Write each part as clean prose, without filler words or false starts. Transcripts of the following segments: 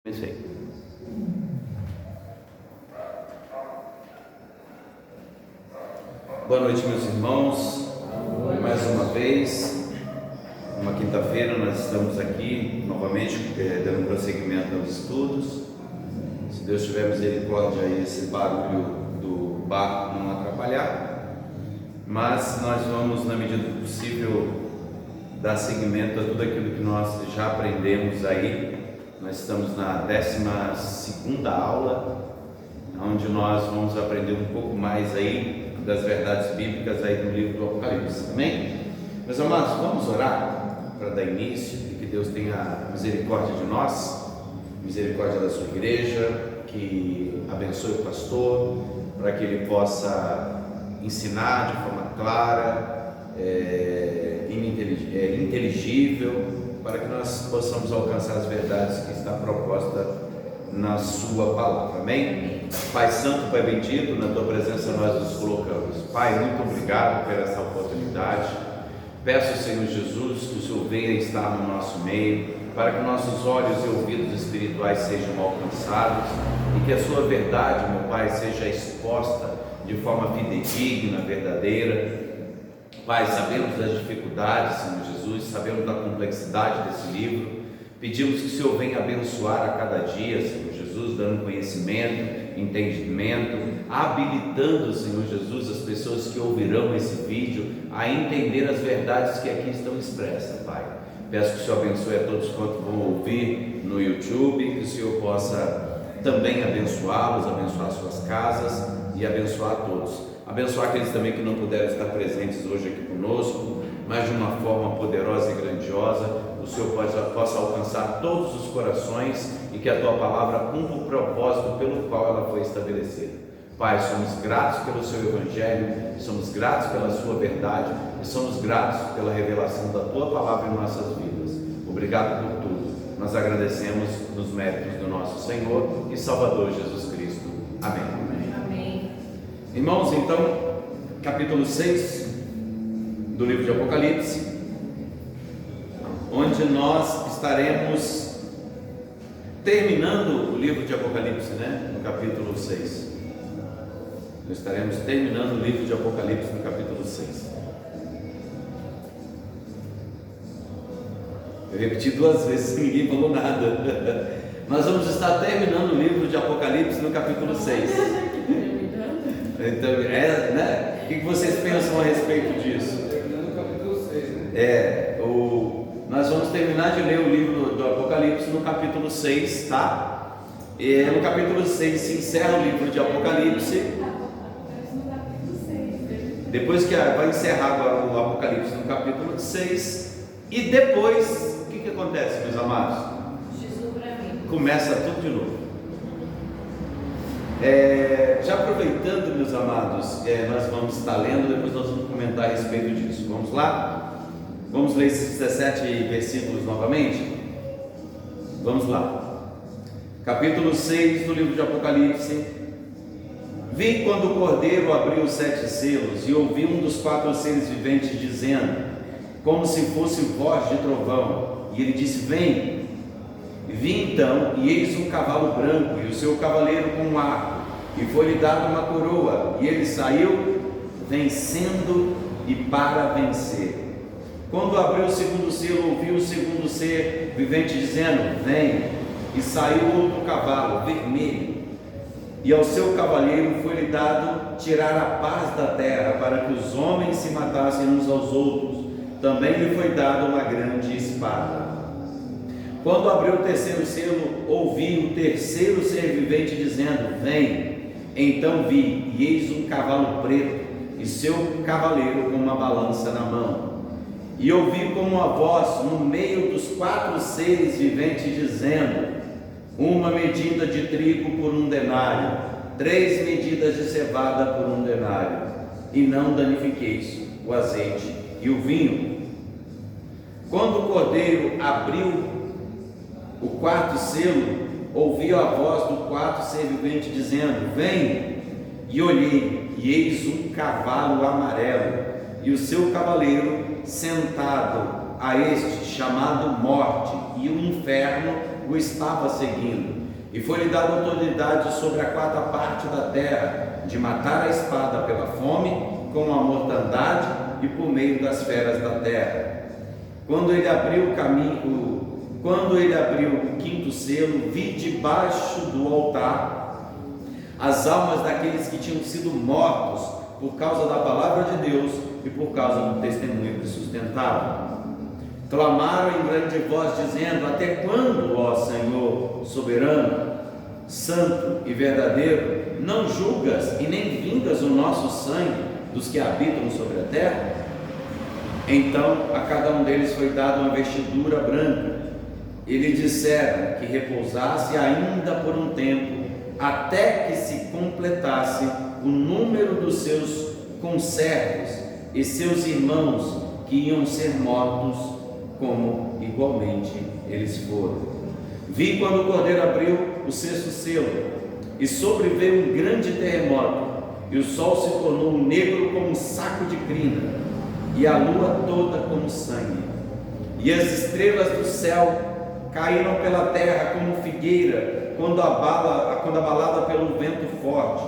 Pensei. Boa noite, meus irmãos. Mais uma vez, uma quinta-feira, nós estamos aqui novamente dando prosseguimento aos estudos. Se Deus tiver misericórdia, aí esse barulho do barco não atrapalhar, mas nós vamos, na medida do possível, dar seguimento a tudo aquilo que nós já aprendemos aí. Nós estamos na 12ª aula, onde nós vamos aprender um pouco mais aí das verdades bíblicas aí do livro do Apocalipse, amém? Meus amados, vamos orar para dar início e que Deus tenha misericórdia de nós, misericórdia da sua igreja, que abençoe o pastor, para que ele possa ensinar de forma clara, inteligível, para que nós possamos alcançar as verdades que está proposta na sua palavra, amém? Pai Santo, Pai bendito, na tua presença nós nos colocamos. Pai, muito obrigado por essa oportunidade. Peço, Senhor Jesus, que o Senhor venha estar no nosso meio, para que nossos olhos e ouvidos espirituais sejam alcançados e que a sua verdade, meu Pai, seja exposta de forma fidedigna, verdadeira. Pai, sabemos das dificuldades, Senhor Jesus, sabemos da complexidade desse livro. Pedimos que o Senhor venha abençoar a cada dia, Senhor Jesus, dando conhecimento, entendimento, habilitando, Senhor Jesus, as pessoas que ouvirão esse vídeo a entender as verdades que aqui estão expressas, Pai. Peço que o Senhor abençoe a todos quantos vão ouvir no YouTube, que o Senhor possa também abençoá-los, abençoar suas casas e abençoar a todos. Abençoar aqueles também que não puderam estar presentes hoje aqui conosco, mas de uma forma poderosa e grandiosa, o Senhor possa alcançar todos os corações e que a Tua palavra cumpra o propósito pelo qual ela foi estabelecida. Pai, somos gratos pelo Seu Evangelho, somos gratos pela Sua verdade e somos gratos pela revelação da Tua palavra em nossas vidas. Obrigado por tudo. Nós agradecemos nos méritos do nosso Senhor e Salvador Jesus Cristo. Amém. Irmãos, então, capítulo 6 do livro de Apocalipse, onde nós estaremos terminando o livro de Apocalipse, né? No capítulo 6. Nós estaremos terminando o livro de Apocalipse no capítulo 6. Eu repeti 2 vezes, ninguém falou nada. Nós vamos estar terminando o livro de Apocalipse no capítulo 6. Então, né? O que vocês pensam a respeito disso? Terminando o capítulo 6, né? Nós vamos terminar de ler o livro do Apocalipse no capítulo 6, tá? E no capítulo 6 se encerra o livro de Apocalipse. Depois que vai encerrar agora o Apocalipse no capítulo 6. E depois, o que acontece, meus amados? Começa tudo de novo. Já aproveitando, meus amados, nós vamos estar lendo, depois nós vamos comentar a respeito disso. Vamos lá? Vamos ler esses 17 versículos novamente? Vamos lá. Capítulo 6 do livro de Apocalipse. Vi quando o Cordeiro abriu os 7 selos e ouvi um dos 4 seres viventes dizendo, como se fosse voz de trovão, e ele disse: vem. Vi então, e eis um cavalo branco, e o seu cavaleiro com um arco, e foi-lhe dada uma coroa, e ele saiu vencendo e para vencer. Quando abriu o 2º selo, ouviu o 2º ser vivente dizendo: vem. E saiu outro cavalo vermelho, e ao seu cavaleiro foi-lhe dado tirar a paz da terra, para que os homens se matassem uns aos outros. Também lhe foi dada uma grande espada. Quando abriu o 3º selo, ouvi o 3º ser vivente dizendo: vem. Então vi, e eis um cavalo preto, e seu cavaleiro com uma balança na mão. E ouvi como uma voz no meio dos 4 seres viventes dizendo: uma medida de trigo por 1 denário, 3 medidas de cevada por 1 denário, e não danifiqueis o azeite e o vinho. Quando o Cordeiro abriu o 4º selo, ouvi a voz do 4º ser vivente dizendo: vem. E olhei, e eis um cavalo amarelo, e o seu cavaleiro sentado a este, chamado Morte, e o inferno o estava seguindo, e foi-lhe dada autoridade sobre a quarta parte da terra, de matar a espada pela fome, com a mortandade e por meio das feras da terra. Quando ele abriu o quinto selo, vi debaixo do altar as almas daqueles que tinham sido mortos por causa da palavra de Deus e por causa do testemunho que sustentavam. Clamaram em grande voz, dizendo: até quando, ó Senhor soberano, santo e verdadeiro, não julgas e nem vingas o nosso sangue dos que habitam sobre a terra? Então a cada um deles foi dada uma vestidura branca, e lhe disseram que repousasse ainda por um tempo, até que se completasse o número dos seus conservos e seus irmãos que iam ser mortos, como igualmente eles foram. Vi quando o Cordeiro abriu o sexto selo, e sobreveio um grande terremoto, e o sol se tornou negro como um saco de crina, e a lua toda como sangue, e as estrelas do céu caíram pela terra como figueira quando abalada pelo vento forte.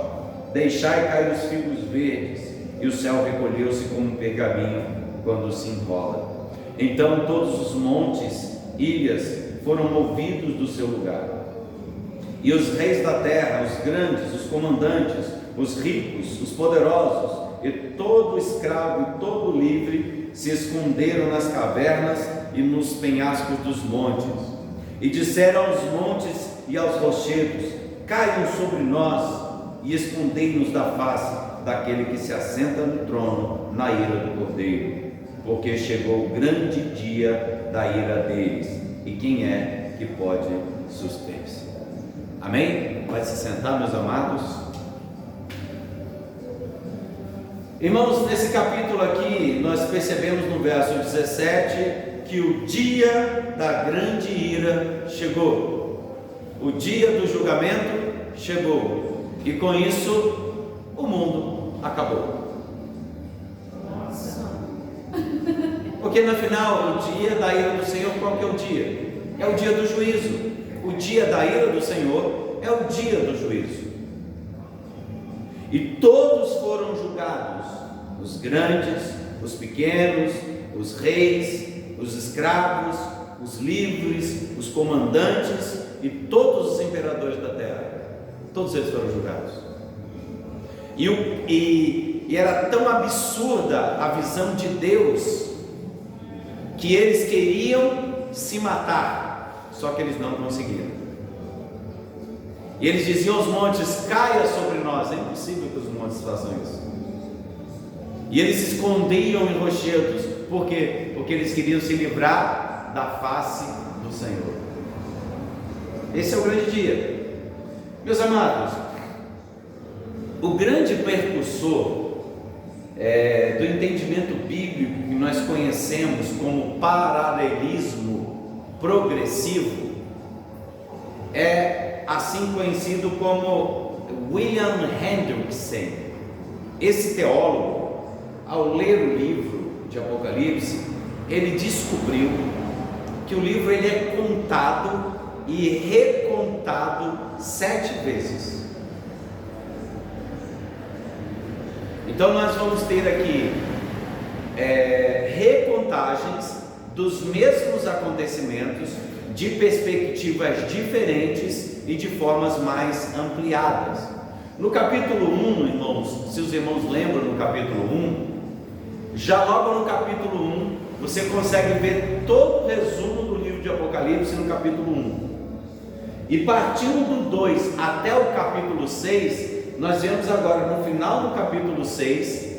Deixai cair os figos verdes, e o céu recolheu-se como um pergaminho quando se enrola. Então todos os montes, ilhas, foram movidos do seu lugar, e os reis da terra, os grandes, os comandantes, os ricos, os poderosos, e todo escravo e todo livre se esconderam nas cavernas e nos penhascos dos montes, e disseram aos montes e aos rochedos: caiam sobre nós e escondei-nos da face daquele que se assenta no trono na ira do Cordeiro, porque chegou o grande dia da ira deles, e quem é que pode suster-se? Amém? Pode se sentar, meus amados. Irmãos, nesse capítulo aqui, nós percebemos no verso 17 que o dia da grande ira chegou, o dia do julgamento chegou, e com isso o mundo acabou. Porque no final, o dia da ira do Senhor, qual que é o dia? É o dia do juízo. O dia da ira do Senhor é o dia do juízo. E todos foram julgados: os grandes, os pequenos, os reis, os escravos, os livres, os comandantes e todos os imperadores da terra. Todos eles foram julgados. E era tão absurda a visão de Deus que eles queriam se matar, só que eles não conseguiram. E eles diziam aos montes: caia sobre nós. É impossível que os montes façam isso. E eles se escondiam em rochedos. Por quê? Porque eles queriam se livrar da face do Senhor. Esse é o grande dia. Meus amados, o grande percursor do entendimento bíblico que nós conhecemos como paralelismo progressivo é assim conhecido como William Hendrickson. Esse teólogo, ao ler o livro de Apocalipse, ele descobriu que o livro ele é contado e recontado 7 vezes. Então nós vamos ter aqui recontagens dos mesmos acontecimentos de perspectivas diferentes e de formas mais ampliadas. No capítulo 1, irmãos, se os irmãos lembram, no capítulo 1, já logo no capítulo 1, você consegue ver todo o resumo do livro de Apocalipse no capítulo 1. E partindo do 2 até o capítulo 6, nós vemos agora no final do capítulo 6,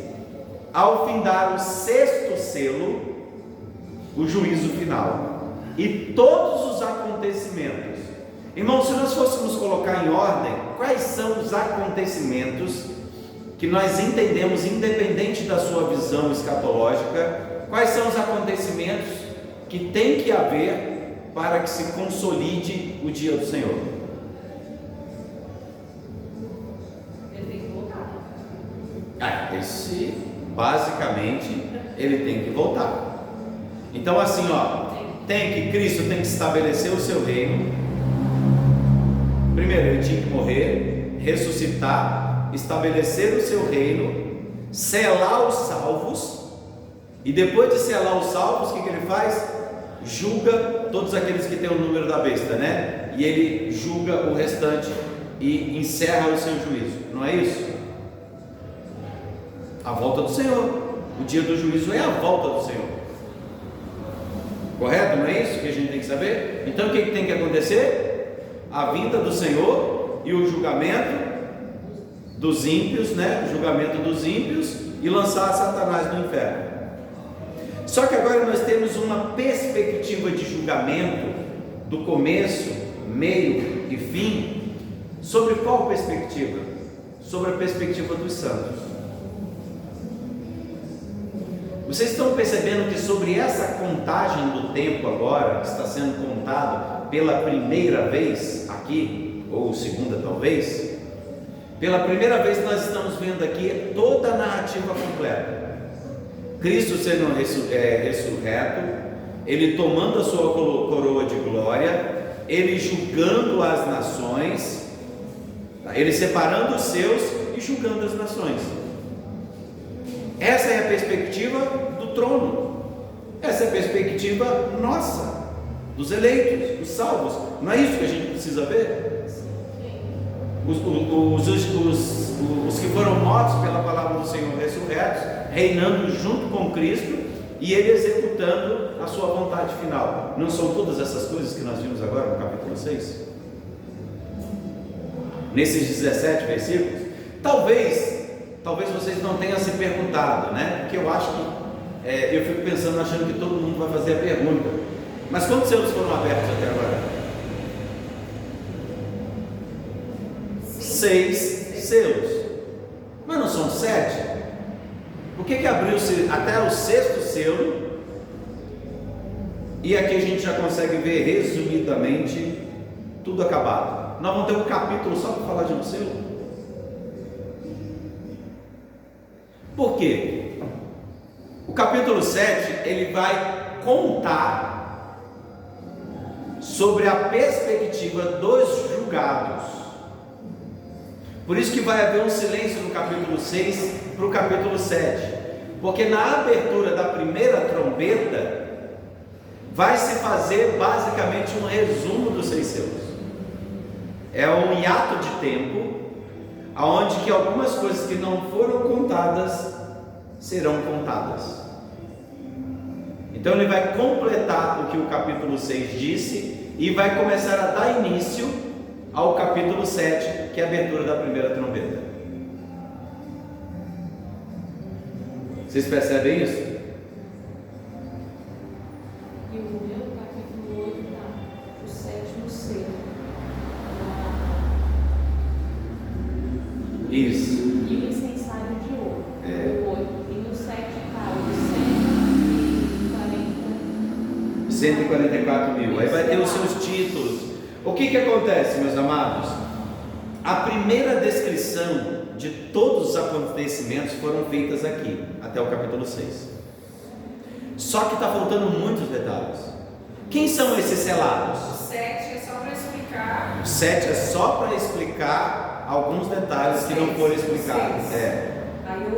ao findar o 6º selo, o juízo final e todos os acontecimentos. Irmãos, se nós fôssemos colocar em ordem, quais são os acontecimentos que nós entendemos, independente da sua visão escatológica, quais são os acontecimentos que tem que haver para que se consolide o dia do Senhor? Ele tem que voltar. Esse, basicamente, ele tem que voltar. Então assim, Cristo tem que estabelecer o seu reino, Primeiro, ele tinha que morrer, ressuscitar, estabelecer o seu reino, selar os salvos, e depois de selar os salvos, o que ele faz? Julga todos aqueles que têm o número da besta, né? E ele julga o restante e encerra o seu juízo, não é isso? A volta do Senhor, o dia do juízo é a volta do Senhor, correto? Não é isso que a gente tem que saber? Então o que tem que acontecer? A vinda do Senhor e o julgamento dos ímpios, né? O julgamento dos ímpios e lançar Satanás no inferno. Só que agora nós temos uma perspectiva de julgamento do começo, meio e fim. Sobre qual perspectiva? Sobre a perspectiva dos santos. Vocês estão percebendo que sobre essa contagem do tempo agora, que está sendo contado pela primeira vez aqui, ou segunda talvez, pela primeira vez nós estamos vendo aqui toda a narrativa completa. Cristo sendo ressurreto, ele tomando a sua coroa de glória, ele julgando as nações, ele separando os seus e julgando as nações. Essa é a perspectiva do trono, essa é a perspectiva nossa, dos eleitos, dos salvos. Não é isso que a gente precisa ver? Os que foram mortos pela palavra do Senhor ressurretos, reinando junto com Cristo e ele executando a sua vontade final. Não são todas essas coisas que nós vimos agora no capítulo 6? Nesses 17 versículos? Talvez vocês não tenham se perguntado, né? Porque eu acho que eu fico pensando, achando que todo mundo vai fazer a pergunta. Mas quantos selos foram abertos até agora? 6 selos. Mas não são 7? Por que abriu-se até o 6º selo? E aqui a gente já consegue ver resumidamente tudo acabado. Nós vamos ter um capítulo só para falar de um selo. Por quê? O capítulo 7 ele vai contar sobre a perspectiva dos julgados. Por isso que vai haver um silêncio no capítulo 6 para o capítulo 7, porque na abertura da primeira trombeta vai se fazer basicamente um resumo dos 6 selos. É um hiato de tempo aonde que algumas coisas que não foram contadas serão contadas. Então ele vai completar o que o capítulo 6 disse e vai começar a dar início ao capítulo 7, que é a abertura da primeira trombeta. Vocês percebem isso? E o meu capítulo 8 tá o 7º selo. Isso. E o incensário de ouro. O 8. E no 7 tá o 144 mil. Aí vai ter os seus títulos. O que acontece, meus amados? A primeira descrição de todos os acontecimentos foram feitas aqui, até o capítulo 6. Só que está faltando muitos detalhes. Quem são esses selados? O 7 é só para explicar. O 7 é só para explicar alguns detalhes que não foram explicados. Aí o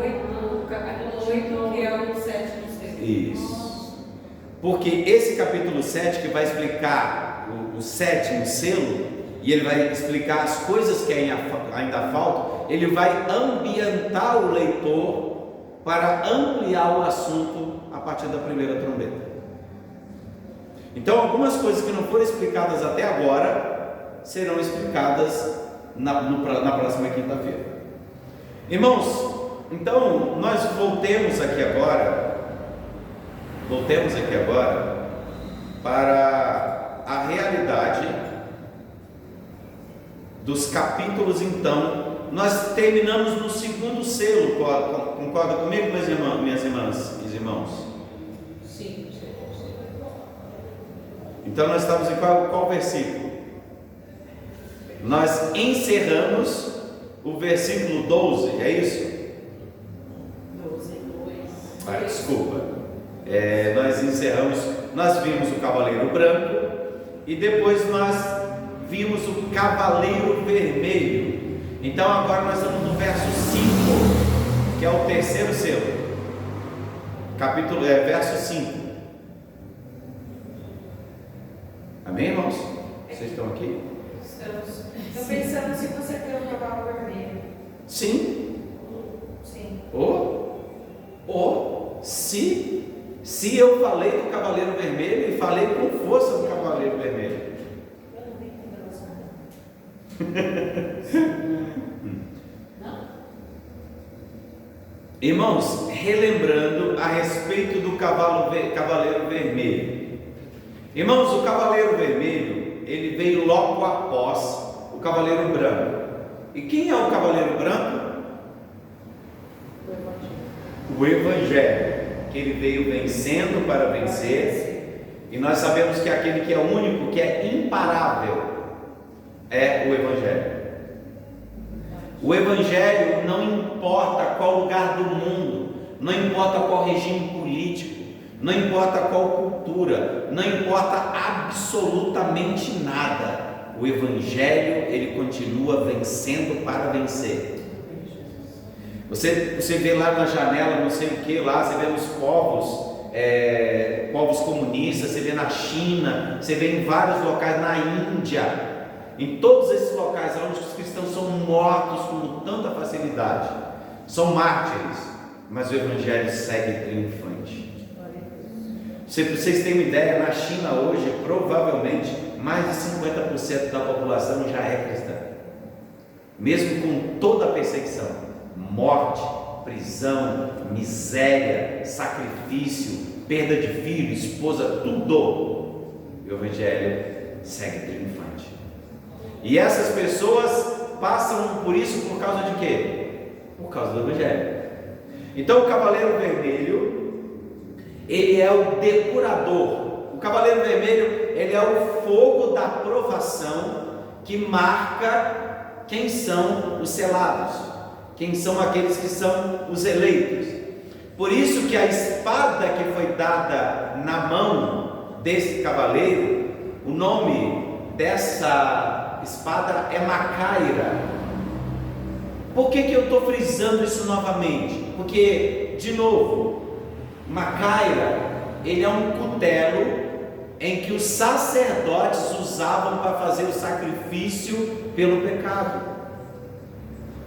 capítulo 8 é o 7º selo. Isso. Porque esse capítulo 7 que vai explicar o 7º selo, e ele vai explicar as coisas que ainda faltam, ele vai ambientar o leitor para ampliar o assunto a partir da primeira trombeta. Então algumas coisas que não foram explicadas até agora serão explicadas na próxima quinta-feira. Irmãos, então nós voltemos aqui agora para a realidade dos capítulos. Então nós terminamos no 2º selo. Concorda comigo, minhas irmãs e irmãos? Sim. Então nós estamos em qual versículo? Nós encerramos o versículo 12, é isso? 12:2. Desculpa. Nós vimos o Cavaleiro Branco e depois nós vimos o cavaleiro vermelho. Então agora nós estamos no verso 5, que é o terceiro selo. Verso 5. Amém, irmãos? Vocês estão aqui? Estamos. Estou pensando se você tem um cavalo vermelho. Sim. Sim. Se eu falei do cavaleiro vermelho e falei com força do cavaleiro vermelho. Eu não tenho revelação. Não? Irmãos, relembrando a respeito do cavaleiro vermelho. Irmãos, o cavaleiro vermelho, ele veio logo após o cavaleiro branco. E quem é o cavaleiro branco? O Evangelho, que ele veio vencendo para vencer. E nós sabemos que aquele que é único, que é imparável, é o Evangelho. O Evangelho não importa qual lugar do mundo, não importa qual regime político, não importa qual cultura, não importa absolutamente nada. O Evangelho, ele continua vencendo para vencer. Você vê lá na janela, não sei o que lá, você vê nos povos comunistas, você vê na China, você vê em vários locais, na Índia. Em todos esses locais onde os cristãos são mortos com tanta facilidade, são mártires, mas o Evangelho segue triunfante. Se vocês terem uma ideia, na China hoje, provavelmente, mais de 50% da população já é cristã, mesmo com toda a perseguição, morte, prisão, miséria, sacrifício, perda de filho, esposa, tudo. O Evangelho segue triunfante. E essas pessoas passam por isso por causa de quê? Por causa do Evangelho. Então o cavaleiro vermelho, ele é o depurador. O cavaleiro vermelho, ele é o fogo da provação que marca quem são os selados, quem são aqueles que são os eleitos. Por isso que a espada que foi dada na mão desse cavaleiro, o nome dessa espada é Macaira. Por que eu estou frisando isso novamente? Porque, de novo, Macaira, ele é um cutelo em que os sacerdotes usavam para fazer o sacrifício pelo pecado.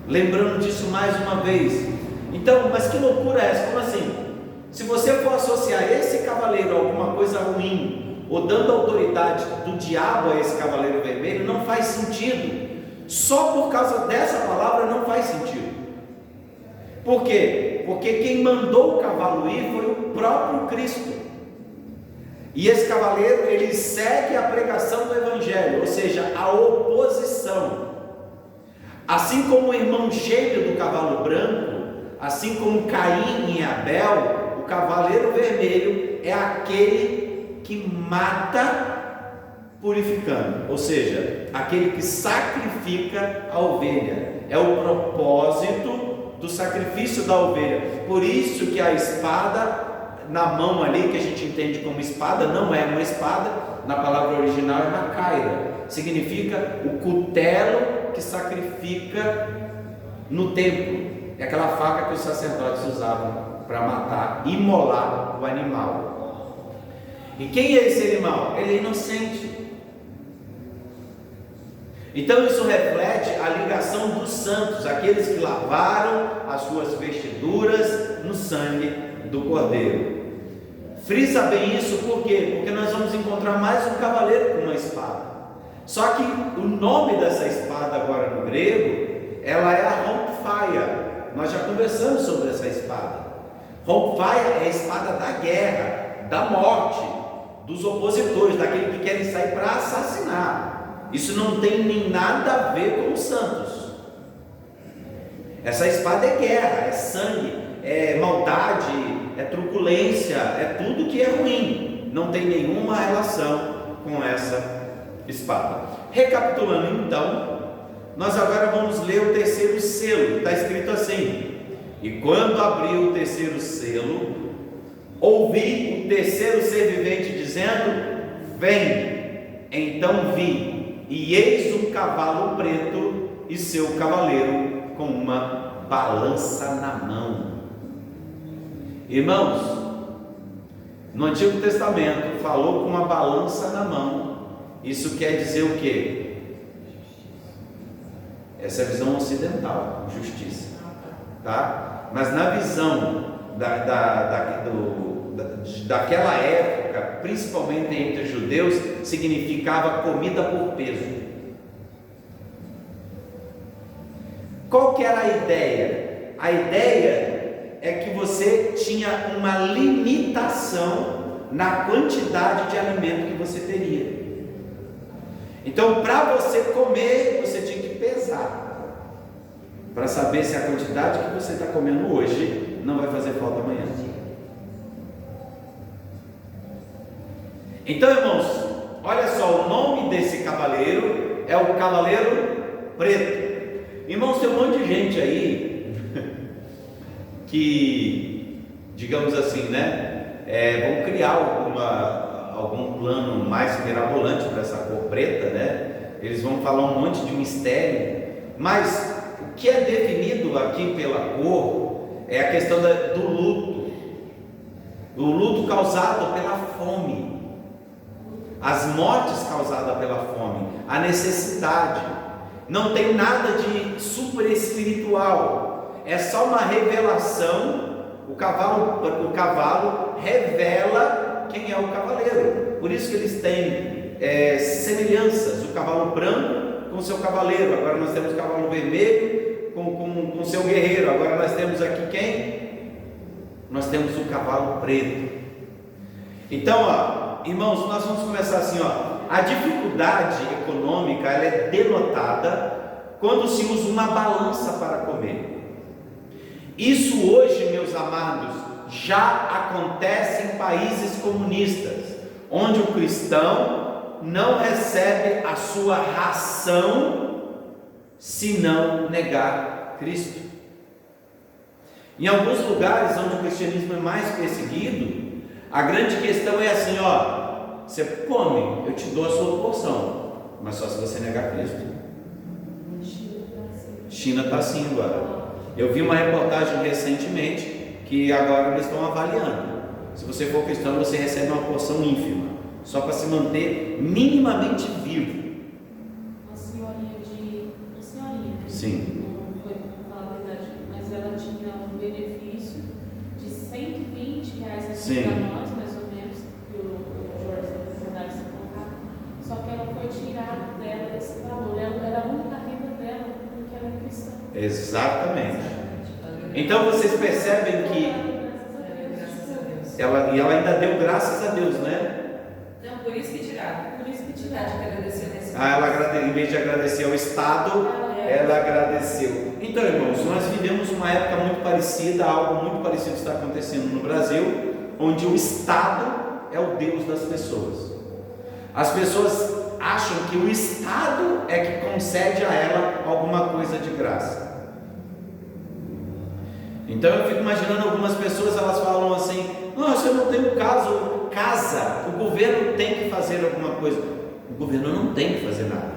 Lembrando disso mais uma vez. Então, mas que loucura é essa? Como assim? Se você for associar esse cavaleiro a alguma coisa ruim, ou dando autoridade do diabo a esse cavaleiro vermelho, não faz sentido. Só por causa dessa palavra não faz sentido. Por quê? Porque quem mandou o cavalo ir foi o próprio Cristo. E esse cavaleiro, ele segue a pregação do Evangelho, ou seja, a oposição. Assim como o irmão gêmeo do cavalo branco, assim como Caim e Abel, o cavaleiro vermelho é aquele que mata purificando, ou seja, aquele que sacrifica a ovelha. É o propósito do sacrifício da ovelha. Por isso que a espada na mão ali, que a gente entende como espada, não é uma espada, na palavra original é macaira, significa o cutelo que sacrifica no templo. É aquela faca que os sacerdotes usavam para matar, imolar o animal. E quem é esse animal? Ele é inocente. Então isso reflete a ligação dos santos, aqueles que lavaram as suas vestiduras no sangue do Cordeiro. Frisa bem isso, por quê? Porque nós vamos encontrar mais um cavaleiro com uma espada. Só que o nome dessa espada agora no grego, ela é a Romphaia. Nós já conversamos sobre essa espada. Romphaia é a espada da guerra, da morte, dos opositores, daqueles que querem sair para assassinar. Isso não tem nem nada a ver com os santos. Essa espada é guerra, é sangue, é maldade, é truculência, é tudo que é ruim. Não tem nenhuma relação com essa espada. Recapitulando então, nós agora vamos ler o terceiro selo. Está escrito assim: e quando abriu o terceiro selo, ouvi o terceiro ser vivente dizendo: vem. Então vi, e eis um cavalo preto e seu cavaleiro com uma balança na mão. Irmãos, no Antigo Testamento falou com uma balança na mão. Isso quer dizer o quê? Essa é a visão ocidental, justiça, tá? Mas na visão daquela época, principalmente entre judeus, significava comida por peso. Qual que era a ideia? A ideia é que você tinha uma limitação na quantidade de alimento que você teria. Então, para você comer, você tinha que pesar, para saber se a quantidade que você está comendo hoje não vai fazer falta amanhã. Então, irmãos, olha só, o nome desse cavaleiro é o Cavaleiro Preto. Irmãos, tem um monte de gente aí que, digamos assim, né, vão criar algum plano mais mirabolante para essa cor preta, né? Eles vão falar um monte de mistério, mas o que é definido aqui pela cor é a questão do luto, o luto causado pela fome, as mortes causadas pela fome, a necessidade. Não tem nada de super espiritual, é só uma revelação. O cavalo revela quem é o cavaleiro. Por isso que eles têm semelhanças, o cavalo branco com o seu cavaleiro. Agora nós temos o cavalo vermelho com o seu guerreiro. Agora nós temos aqui quem? Nós temos o cavalo preto. Então, irmãos, nós vamos começar assim, a dificuldade econômica, ela é denotada quando se usa uma balança para comer. Isso hoje, meus amados, já acontece em países comunistas, onde o cristão não recebe a sua ração se não negar Cristo. Em alguns lugares onde o cristianismo é mais perseguido, a grande questão é assim, você come, eu te dou a sua porção, mas só se você negar Cristo. China está assim agora. Eu vi uma reportagem recentemente que agora eles estão avaliando. Se você for cristão, você recebe uma porção ínfima, só para se manter minimamente vivo. Uma senhorinha. Sim. Não foi falar a verdade, mas ela tinha um benefício de R$120 aqui para nós, mais ou menos, que o Jorge da verdade se colocava. Só que ela foi tirada dela desse valor. Era a única renda dela, porque ela é cristã. Exatamente. Então vocês percebem que ela ainda deu graças a Deus, né? Não, por isso que tiraram. Por isso que tiraram. Em vez de agradecer ao Estado, ela agradeceu. Então, irmãos, nós vivemos uma época muito parecida, algo muito parecido está acontecendo no Brasil, onde o Estado é o Deus das pessoas. As pessoas acham que o Estado é que concede a ela alguma coisa de graça. Então eu fico imaginando algumas pessoas, elas falam assim: nossa, eu não tenho casa, o governo tem que fazer alguma coisa. O governo não tem que fazer nada.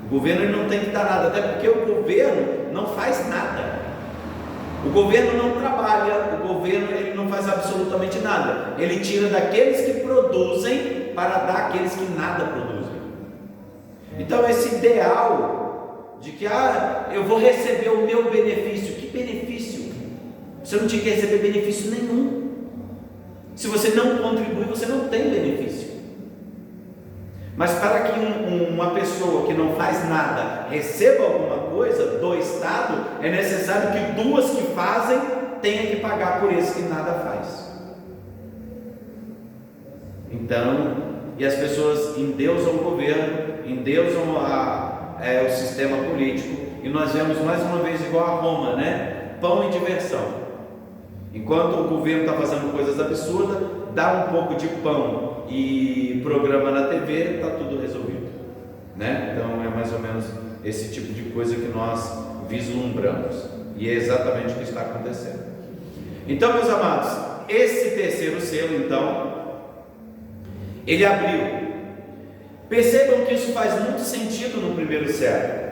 O governo não tem que dar nada, até porque o governo não faz nada. O governo não trabalha, o governo ele não faz absolutamente nada. Ele tira daqueles que produzem para dar àqueles que nada produzem. Então esse ideal de que eu vou receber o meu benefício. Que benefício? Você não tinha que receber benefício nenhum. Se você não contribui, você não tem benefício. Mas para que uma pessoa que não faz nada receba alguma coisa do Estado, é necessário que duas que fazem tenham que pagar por esse que nada faz. Então, e as pessoas endeusam o governo, endeusam o sistema político, e nós vemos mais uma vez igual a Roma, né? Pão e diversão. Enquanto o governo está fazendo coisas absurdas, dá um pouco de pão e programa na TV, está tudo resolvido, né? Então é mais ou menos esse tipo de coisa que nós vislumbramos, e é exatamente o que está acontecendo. Então, meus amados, esse terceiro selo, então, ele abriu. Percebam que isso faz muito sentido no primeiro século.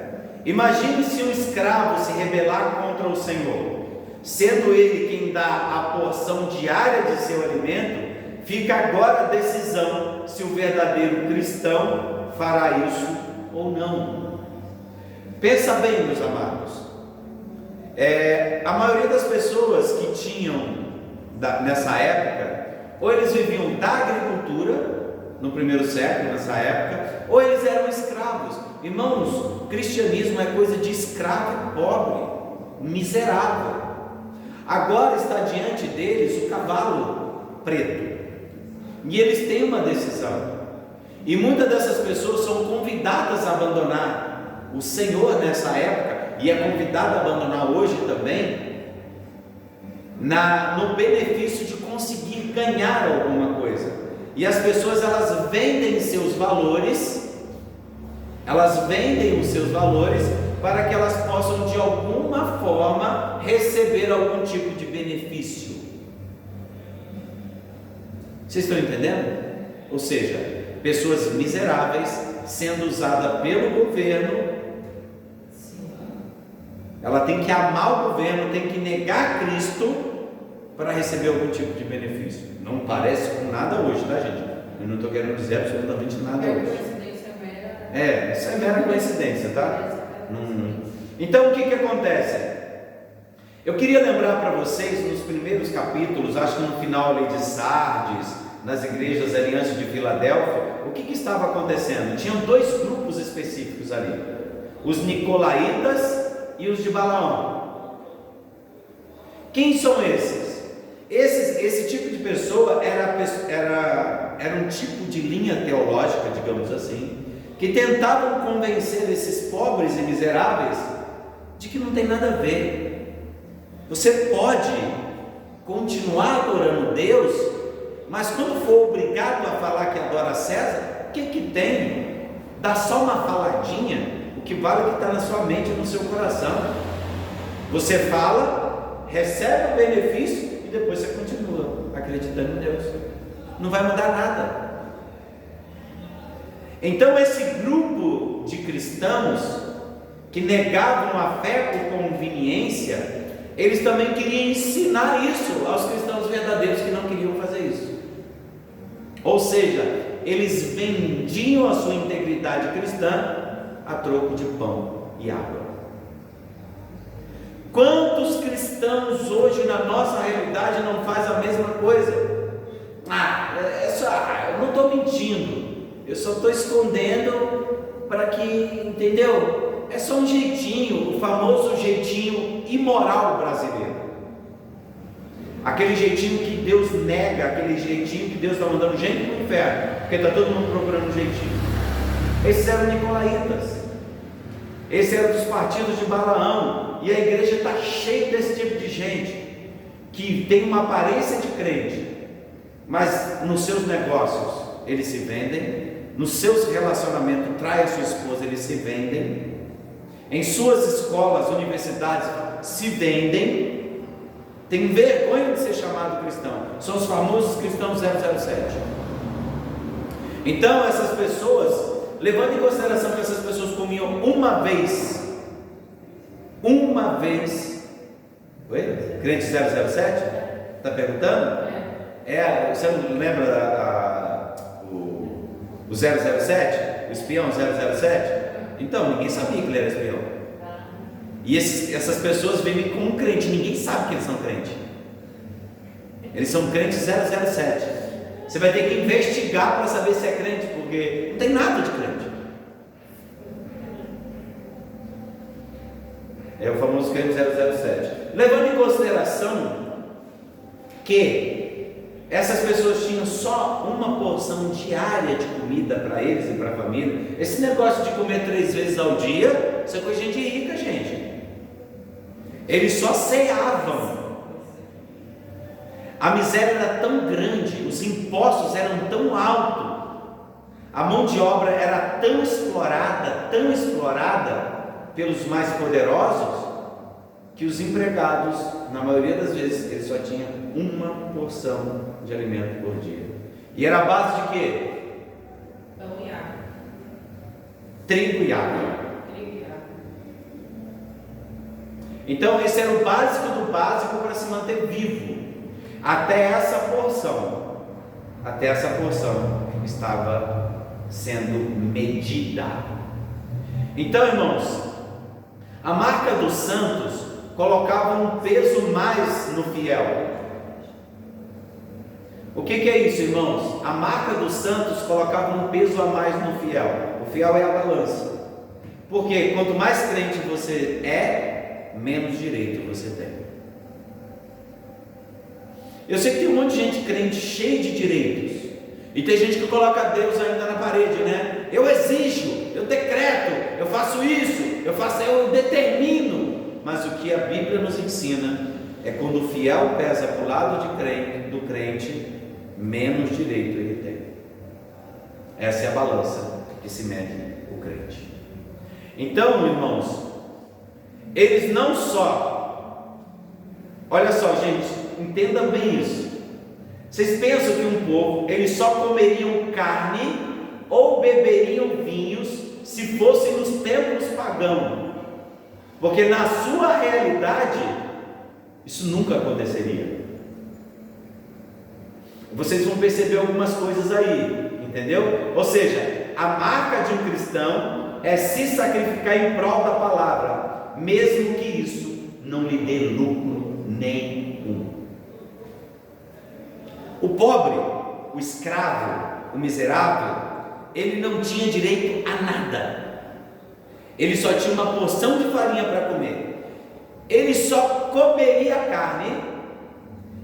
Imagine se um escravo se rebelar contra o Senhor, sendo ele quem dá a porção diária de seu alimento. Fica agora a decisão se o verdadeiro cristão fará isso ou não. Pensa bem, meus amados. A maioria das pessoas que tinham nessa época, ou eles viviam da agricultura no primeiro século, nessa época, ou eles eram escravos. Irmãos, o cristianismo é coisa de escravo pobre, miserável. Agora está diante deles o cavalo preto, e eles têm uma decisão, e muitas dessas pessoas são convidadas a abandonar o Senhor nessa época, e é convidada a abandonar hoje também, no benefício de conseguir ganhar alguma coisa. E as pessoas, elas vendem seus valores, para que elas possam de alguma forma receber algum tipo de benefício. Vocês estão entendendo? Ou seja, pessoas miseráveis sendo usadas pelo governo. Ela tem que amar o governo, tem que negar Cristo para receber algum tipo de benefício. Não parece com nada hoje, tá, gente? Eu não estou querendo dizer absolutamente nada hoje. Isso é mera coincidência, tá? Então o que acontece? Eu queria lembrar para vocês, nos primeiros capítulos, acho que no final ali de Sardes, nas igrejas da Aliança de Filadélfia, o que estava acontecendo? Tinham dois grupos específicos ali: os nicolaítas e os de Balaão. Quem são esses? Esse tipo de pessoa era um tipo de linha teológica, digamos assim, que tentavam convencer esses pobres e miseráveis de que não tem nada a ver. Você pode continuar adorando Deus, mas quando for obrigado a falar que adora César, o que tem? Dá só uma faladinha. O que vale é o que está na sua mente e no seu coração. Você fala, recebe o benefício e depois você continua acreditando em Deus. Não vai mudar nada. Então esse grupo de cristãos que negavam a fé por conveniência, eles também queriam ensinar isso aos cristãos verdadeiros que não queriam fazer isso. Ou seja, eles vendiam a sua integridade cristã a troco de pão e água. Quantos cristãos hoje na nossa realidade não faz a mesma coisa? Eu não estou mentindo, eu só estou escondendo para que, entendeu? É só um jeitinho, o famoso jeitinho imoral brasileiro. Aquele jeitinho que Deus nega, aquele jeitinho que Deus está mandando gente para o inferno, porque está todo mundo procurando um jeitinho. Esses eram nicolaítas, esses eram dos partidos de Balaão, e a igreja está cheia desse tipo de gente, que tem uma aparência de crente, mas nos seus negócios eles se vendem, nos seus relacionamentos, trai a sua esposa, eles se vendem, em suas escolas, universidades, se vendem, tem vergonha de ser chamado cristão, são os famosos cristãos 007. Então essas pessoas, levando em consideração que essas pessoas comiam uma vez, crente 007? Está perguntando? Você não lembra o 007? O espião 007? Então, ninguém sabia que ele era espião. E essas pessoas vivem como um crente, ninguém sabe que eles são crentes. Eles são crentes 007. Você vai ter que investigar para saber se é crente, porque não tem nada de crente. É o famoso crente 007. Levando em consideração que essas pessoas tinham só uma porção diária de comida para eles e para a família. Esse negócio de comer 3 vezes ao dia, isso é coisa de gente rica, gente. Eles só ceavam. A miséria era tão grande, os impostos eram tão altos, a mão de obra era tão explorada pelos mais poderosos, que os empregados, na maioria das vezes, eles só tinham uma porção de alimento por dia. E era a base de quê? Pão e água. trigo e água. Então esse era o básico do básico para se manter vivo. Até essa porção estava sendo medida. Então, irmãos, a marca dos santos colocava um peso mais no fiel. O que é isso, irmãos? A marca dos santos colocava um peso a mais no fiel. O fiel é a balança. Porque quanto mais crente você é, menos direito você tem. Eu sei que tem um monte de gente crente cheio de direitos. E tem gente que coloca Deus ainda na parede, né? Eu exijo, eu decreto, eu faço isso, eu determino. Mas o que a Bíblia nos ensina é quando o fiel pesa para o lado do crente, menos direito ele tem. Essa é a balança que se mede o crente. Então, irmãos, eles não só, olha só, gente, entenda bem isso. Vocês pensam que um povo, eles só comeriam carne ou beberiam vinhos se fossem nos templos pagãos? Porque na sua realidade, isso nunca aconteceria. Vocês vão perceber algumas coisas aí, entendeu? Ou seja, a marca de um cristão é se sacrificar em prol da palavra, mesmo que isso não lhe dê lucro nenhum. O pobre, o escravo, o miserável, ele não tinha direito a nada. Ele só tinha uma porção de farinha para comer. Ele só comeria carne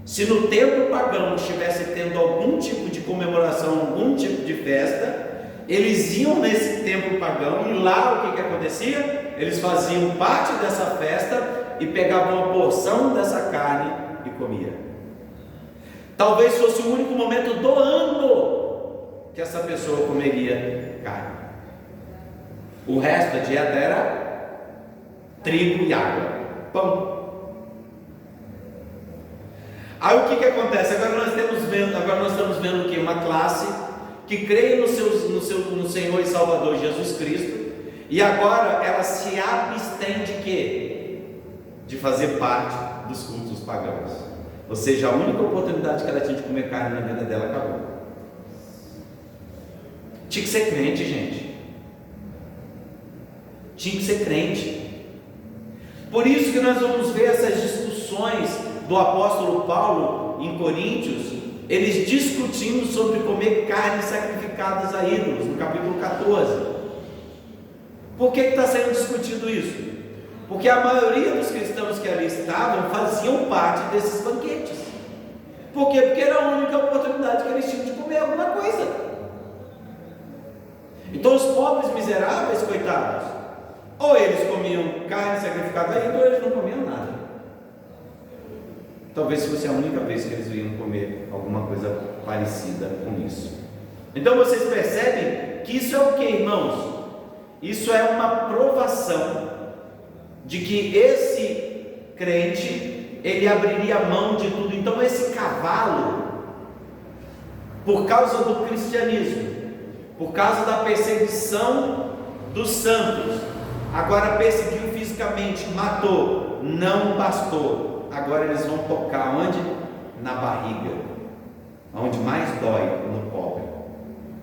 se no templo pagão estivesse tendo algum tipo de comemoração, algum tipo de festa. Eles iam nesse templo pagão e lá o que acontecia? Eles faziam parte dessa festa e pegavam uma porção dessa carne e comiam. Talvez fosse o único momento do ano que essa pessoa comeria carne. O resto da dieta era trigo e água, pão. Aí o que acontece? Agora nós estamos vendo o que? Uma classe que crê no Senhor e Salvador Jesus Cristo, e agora ela se abstém de quê? De fazer parte dos cultos pagãos. Ou seja, a única oportunidade que ela tinha de comer carne na vida dela acabou. Tinha que ser crente, gente. Tinha que ser crente. Por isso que nós vamos ver essas discussões do apóstolo Paulo em Coríntios, eles discutindo sobre comer carnes sacrificadas a ídolos, no capítulo 14. Por que está sendo discutido isso? Porque a maioria dos cristãos que ali estavam faziam parte desses banquetes. Por quê? Porque era a única oportunidade que eles tinham de comer alguma coisa. Então os pobres miseráveis, coitados, ou eles comiam carne sacrificada a ídolo, ou eles não comiam nada. Talvez fosse a única vez que eles iam comer alguma coisa parecida com isso. Então vocês percebem que isso é o que, irmãos? Isso é uma provação de que esse crente, ele abriria mão de tudo. Então esse cavalo, por causa do cristianismo, por causa da perseguição dos santos, agora perseguiu fisicamente, matou, não bastou. Agora eles vão tocar onde? Na barriga, onde mais dói, no pobre.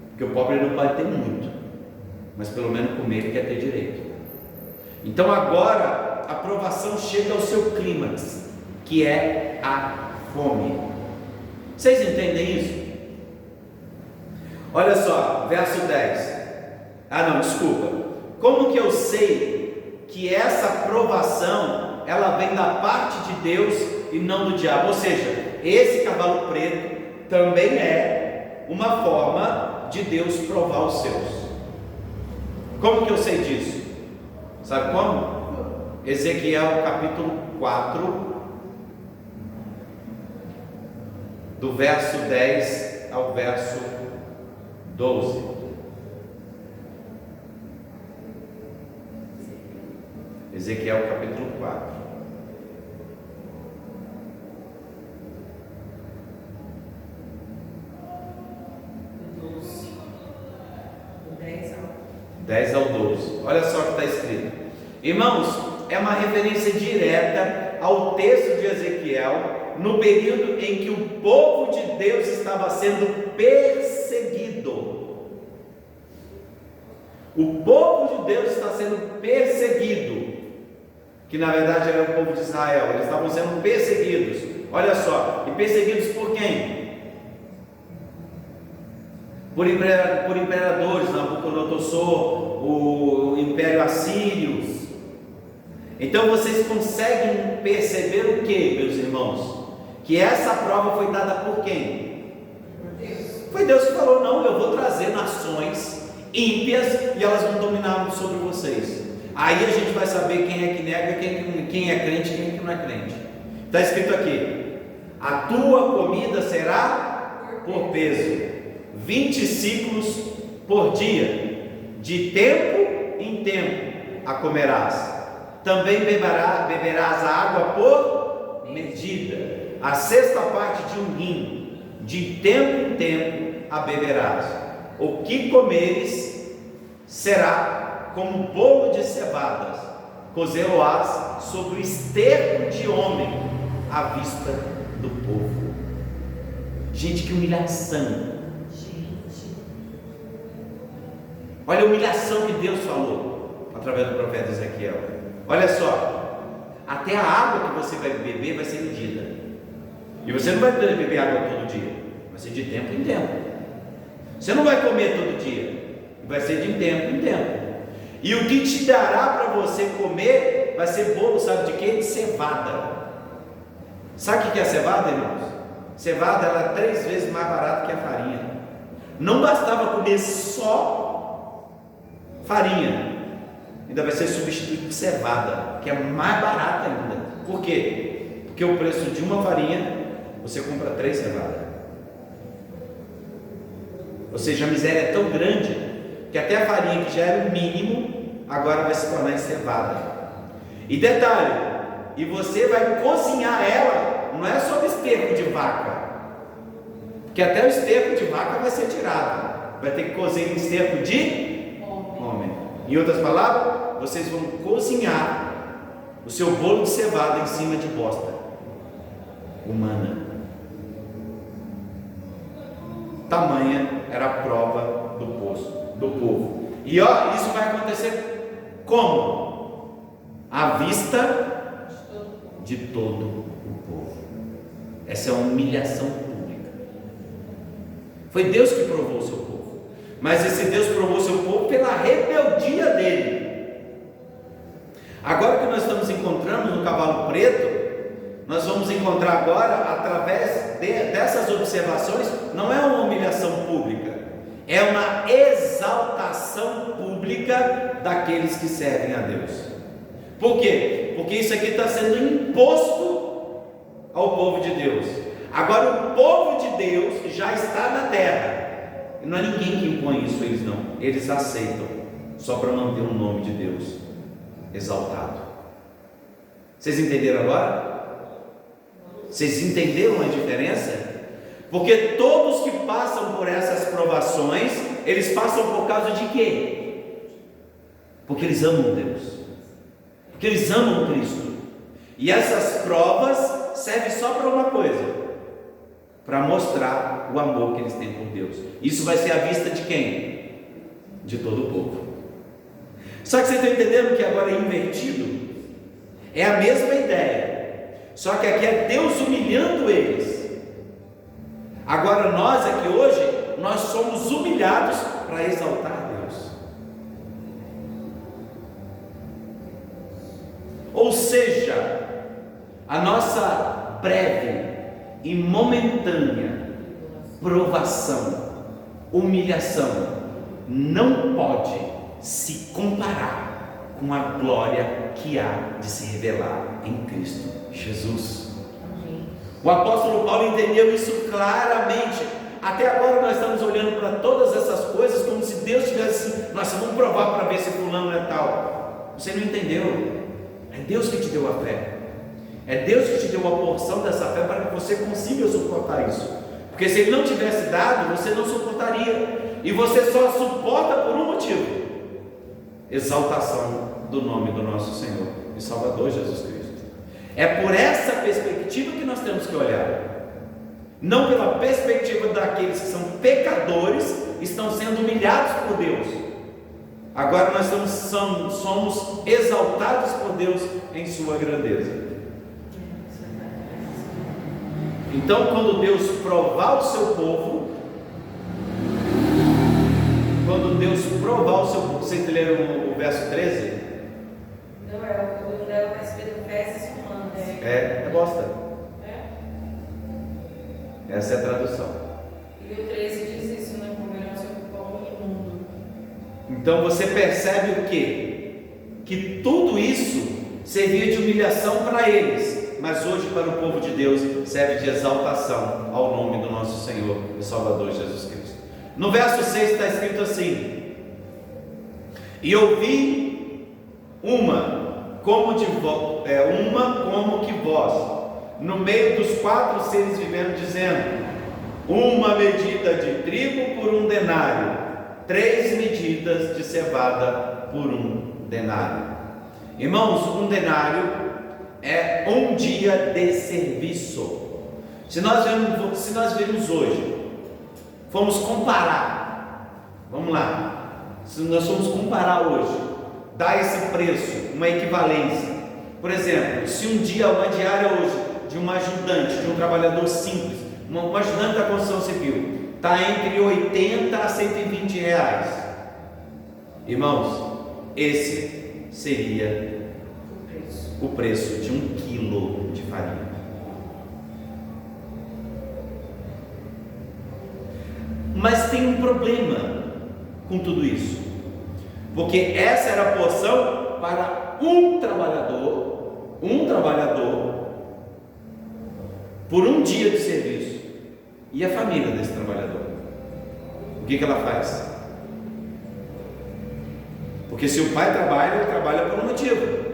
Porque o pobre não pode ter muito, mas pelo menos comer ele quer ter direito. Então agora a provação chega ao seu clímax, que é a fome. Vocês entendem isso? Olha só, verso 10. Como que eu sei que essa provação ela vem da parte de Deus e não do diabo? Ou seja, esse cavalo preto também é uma forma de Deus provar os seus. Como que eu sei disso? Sabe como? Ezequiel capítulo 4, do verso 10 ao verso 12. Ezequiel capítulo 4. Do 10 ao 10 ao 12. Irmãos, é uma referência direta ao texto de Ezequiel, no período em que o povo de Deus estava sendo perseguido. O povo de Deus está sendo perseguido, que na verdade era o povo de Israel. Eles estavam sendo perseguidos, olha só, e perseguidos por quem? Por imperadores, Nabucodonosor, o Império Assírio. Então vocês conseguem perceber o que, meus irmãos? Que essa prova foi dada por quem? Por Deus. Foi Deus que falou: não, eu vou trazer nações ímpias e elas vão dominar sobre vocês. Aí a gente vai saber quem é que nega, quem é crente e quem é que não é crente. Está escrito aqui: a tua comida será por peso, 20 ciclos por dia, de tempo em tempo a comerás. Também beberás a água por medida, a sexta parte de um hin, de tempo em tempo a beberás. O que comeres será como bolo de cevadas, cozê-lo-ás sobre o esterco de homem, à vista do povo. Gente, que humilhação! Olha a humilhação que Deus falou através do profeta Ezequiel. Olha só, até a água que você vai beber vai ser medida. E você não vai beber água todo dia, vai ser de tempo em tempo. Você não vai comer todo dia, vai ser de tempo em tempo. E o que te dará para você comer vai ser bolo, sabe de quê? De cevada. Sabe o que é cevada, irmãos? Cevada, ela é 3 vezes mais barata que a farinha. Não bastava comer só farinha, ainda vai ser substituído por cevada, que é mais barata ainda. Por quê? Porque o preço de uma farinha, você compra 3 cevadas. Ou seja, a miséria é tão grande que até a farinha, que já era o mínimo, agora vai se tornar em cevada. E detalhe, e você vai cozinhar ela, não é só o esterco de vaca, porque até o esterco de vaca vai ser tirado, vai ter que cozer em esterco de homem. Em outras palavras, vocês vão cozinhar o seu bolo de cevada em cima de bosta humana. Tamanha era a prova do povo. E ó, isso vai acontecer como? À vista de todo o povo. Essa é uma humilhação pública. Foi Deus que provou o seu povo, mas esse Deus provou o seu povo pela rebeldia dele. Agora que nós estamos encontrando no cavalo preto, nós vamos encontrar agora, através dessas observações, não é uma humilhação pública, é uma exaltação pública daqueles que servem a Deus. Por quê? Porque isso aqui está sendo imposto ao povo de Deus. Agora o povo de Deus já está na terra, e não é ninguém que impõe isso, eles não, eles aceitam, só para manter o nome de Deus exaltado. Vocês entenderam agora? Vocês entenderam a diferença? Porque todos que passam por essas provações, eles passam por causa de quê? Porque eles amam Deus, porque eles amam Cristo. E essas provas servem só para uma coisa: para mostrar o amor que eles têm por Deus. Isso vai ser à vista de quem? De todo o povo. Só que vocês estão entendendo que agora é invertido? É a mesma ideia, só que aqui é Deus humilhando eles. Agora nós aqui hoje, nós somos humilhados para exaltar Deus. Ou seja, a nossa breve e momentânea provação, humilhação, não pode se comparar com a glória que há de se revelar em Cristo Jesus. O apóstolo Paulo entendeu isso claramente. Até agora nós estamos olhando para todas essas coisas como se Deus tivesse assim: nós vamos provar para ver se fulano é tal. Você não entendeu? É Deus que te deu a fé, é Deus que te deu uma porção dessa fé para que você consiga suportar isso. Porque se Ele não tivesse dado, você não suportaria. E você só suporta por um motivo: exaltação do nome do nosso Senhor e Salvador Jesus Cristo. É por essa perspectiva que nós temos que olhar, não pela perspectiva daqueles que são pecadores, estão sendo humilhados por Deus. Agora nós somos exaltados por Deus em sua grandeza. Então, quando Deus provar o seu povo, vocês leram o verso 13? Não, o Léo vai escrever o verso humano, né? É bosta. Essa é a tradução. E o 13 diz isso, né? Comerão seu pão imundo. Então você percebe o quê? Que tudo isso servia de humilhação para eles, mas hoje para o povo de Deus serve de exaltação ao nome do nosso Senhor e Salvador Jesus Cristo. No verso 6 está escrito assim: e ouvi uma como que voz no meio dos 4 seres viventes, dizendo: uma medida de trigo por 1 denário, 3 medidas de cevada por 1 denário. Irmãos, 1 denário é 1 dia de serviço. Se nós virmos hoje, formos comparar, vamos lá, se nós formos comparar hoje, dar esse preço, uma equivalência, por exemplo, se uma diária hoje de um ajudante, de um trabalhador simples, um ajudante da construção civil, está entre 80 a 120 reais, irmãos, esse seria o preço de 1 quilo de farinha. Mas tem um problema com tudo isso, porque essa era a porção para um trabalhador por 1 dia de serviço. E a família desse trabalhador, o que ela faz? Porque se o pai trabalha, ele trabalha por um motivo.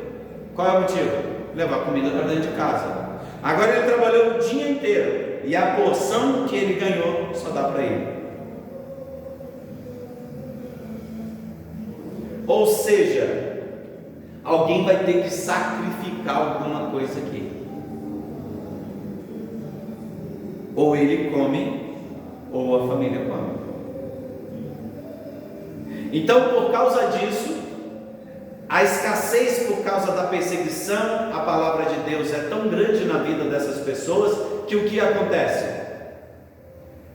Qual é o motivo? Levar comida para dentro de casa. Agora ele trabalhou o dia inteiro e a porção que ele ganhou só dá para ele. Ou seja, alguém vai ter que sacrificar alguma coisa aqui. Ou ele come, ou a família come. Então, por causa disso, a escassez por causa da perseguição, a palavra de Deus é tão grande na vida dessas pessoas, que o que acontece?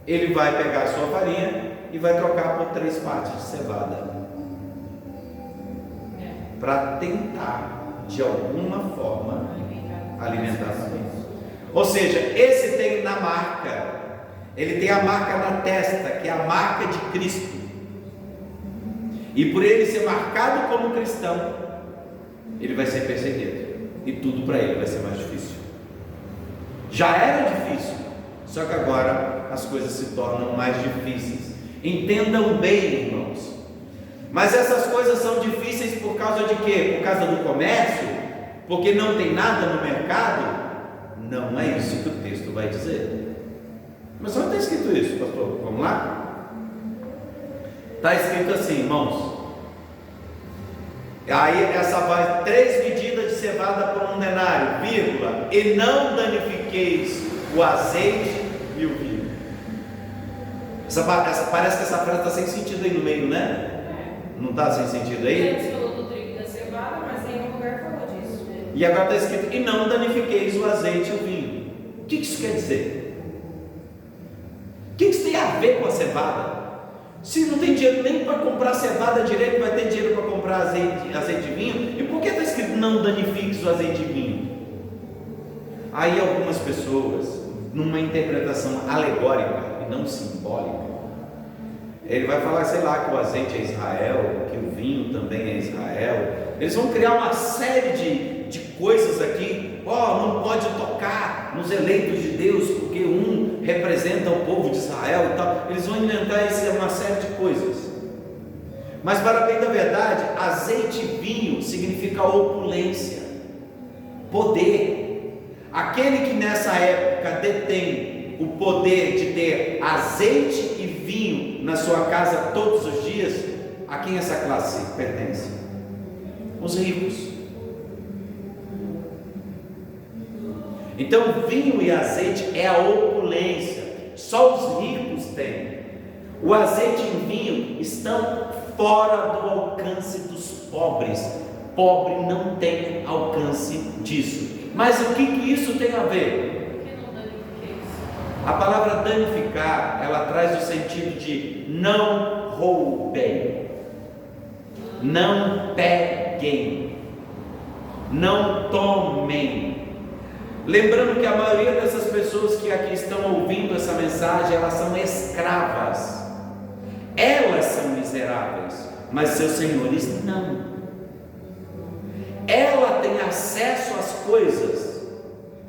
Ele vai pegar a sua farinha e vai trocar por 3 partes de cevada, para tentar, de alguma forma, alimentar a família. Ou seja, esse tem na marca, ele tem a marca na testa, que é a marca de Cristo, e por ele ser marcado como cristão, ele vai ser perseguido, e tudo para ele vai ser mais difícil. Já era difícil, só que agora as coisas se tornam mais difíceis. Entendam bem, irmãos. Mas essas coisas são difíceis por causa de quê? Por causa do comércio? Porque não tem nada no mercado? Não é isso que o texto vai dizer. Mas onde está escrito isso, pastor? Vamos lá? Está escrito assim, irmãos. Aí essa vai 3 medidas de cevada por 1 denário, vírgula, e não danifiqueis o azeite e o vinho. Parece que essa frase está sem sentido aí no meio, né? Não está sem sentido aí? Ele falou do trigo e da cevada, mas em nenhum lugar falou disso. E agora está escrito: e não danifiqueis o azeite e o vinho. O que isso quer dizer? O que isso tem a ver com a cevada? Se não tem dinheiro nem para comprar cevada direito, vai ter dinheiro para comprar azeite e vinho? E por que está escrito: não danifiques o azeite e vinho? Aí algumas pessoas, numa interpretação alegórica e não simbólica, ele vai falar, sei lá, que o azeite é Israel, que o vinho também é Israel. Eles vão criar uma série de coisas aqui. Não pode tocar nos eleitos de Deus, porque um representa o povo de Israel e tal. Eles vão inventar uma série de coisas. Mas para bem da verdade, azeite e vinho significa opulência, poder. Aquele que nessa época detém o poder de ter azeite e vinho na sua casa todos os dias, a quem essa classe pertence? Os ricos. Então, vinho e azeite é a opulência, só os ricos têm. O azeite e o vinho estão fora do alcance dos pobres. Pobre não tem alcance disso. Mas o que isso tem a ver? Por que não danifiquei isso? A palavra danificar, ela traz o sentido de não roubem, não peguem, não tomem. Lembrando que a maioria dessas pessoas que aqui estão ouvindo essa mensagem, elas são escravas, elas são miseráveis, mas seus senhores não. Ela tem acesso às coisas,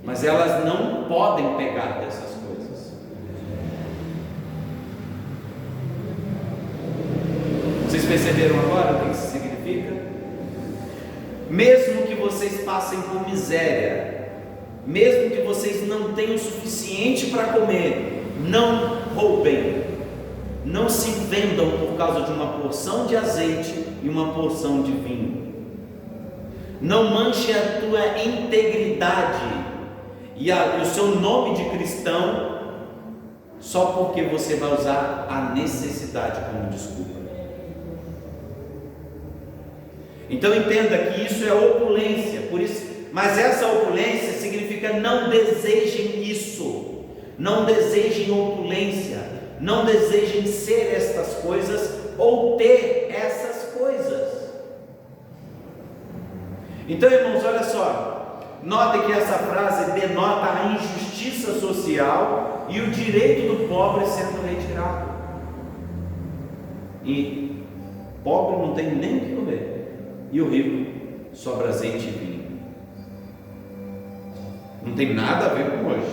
mas elas não podem pegar dessas coisas. Vocês perceberam agora o que isso significa? Mesmo que vocês passem por miséria, mesmo que vocês não tenham o suficiente para comer, não roubem, não se vendam por causa de uma porção de azeite e uma porção de vinho. Não manche a tua integridade e o seu nome de cristão só porque você vai usar a necessidade como desculpa. Então entenda que isso é opulência, por isso. Mas essa opulência significa não desejem isso, não desejem opulência, não desejem ser estas coisas ou ter essas coisas. Então, irmãos, olha só, notem que essa frase denota a injustiça social e o direito do pobre sendo retirado. E pobre não tem nem o que comer, e o rico sobra azeite e vinho. Não tem nada a ver com hoje,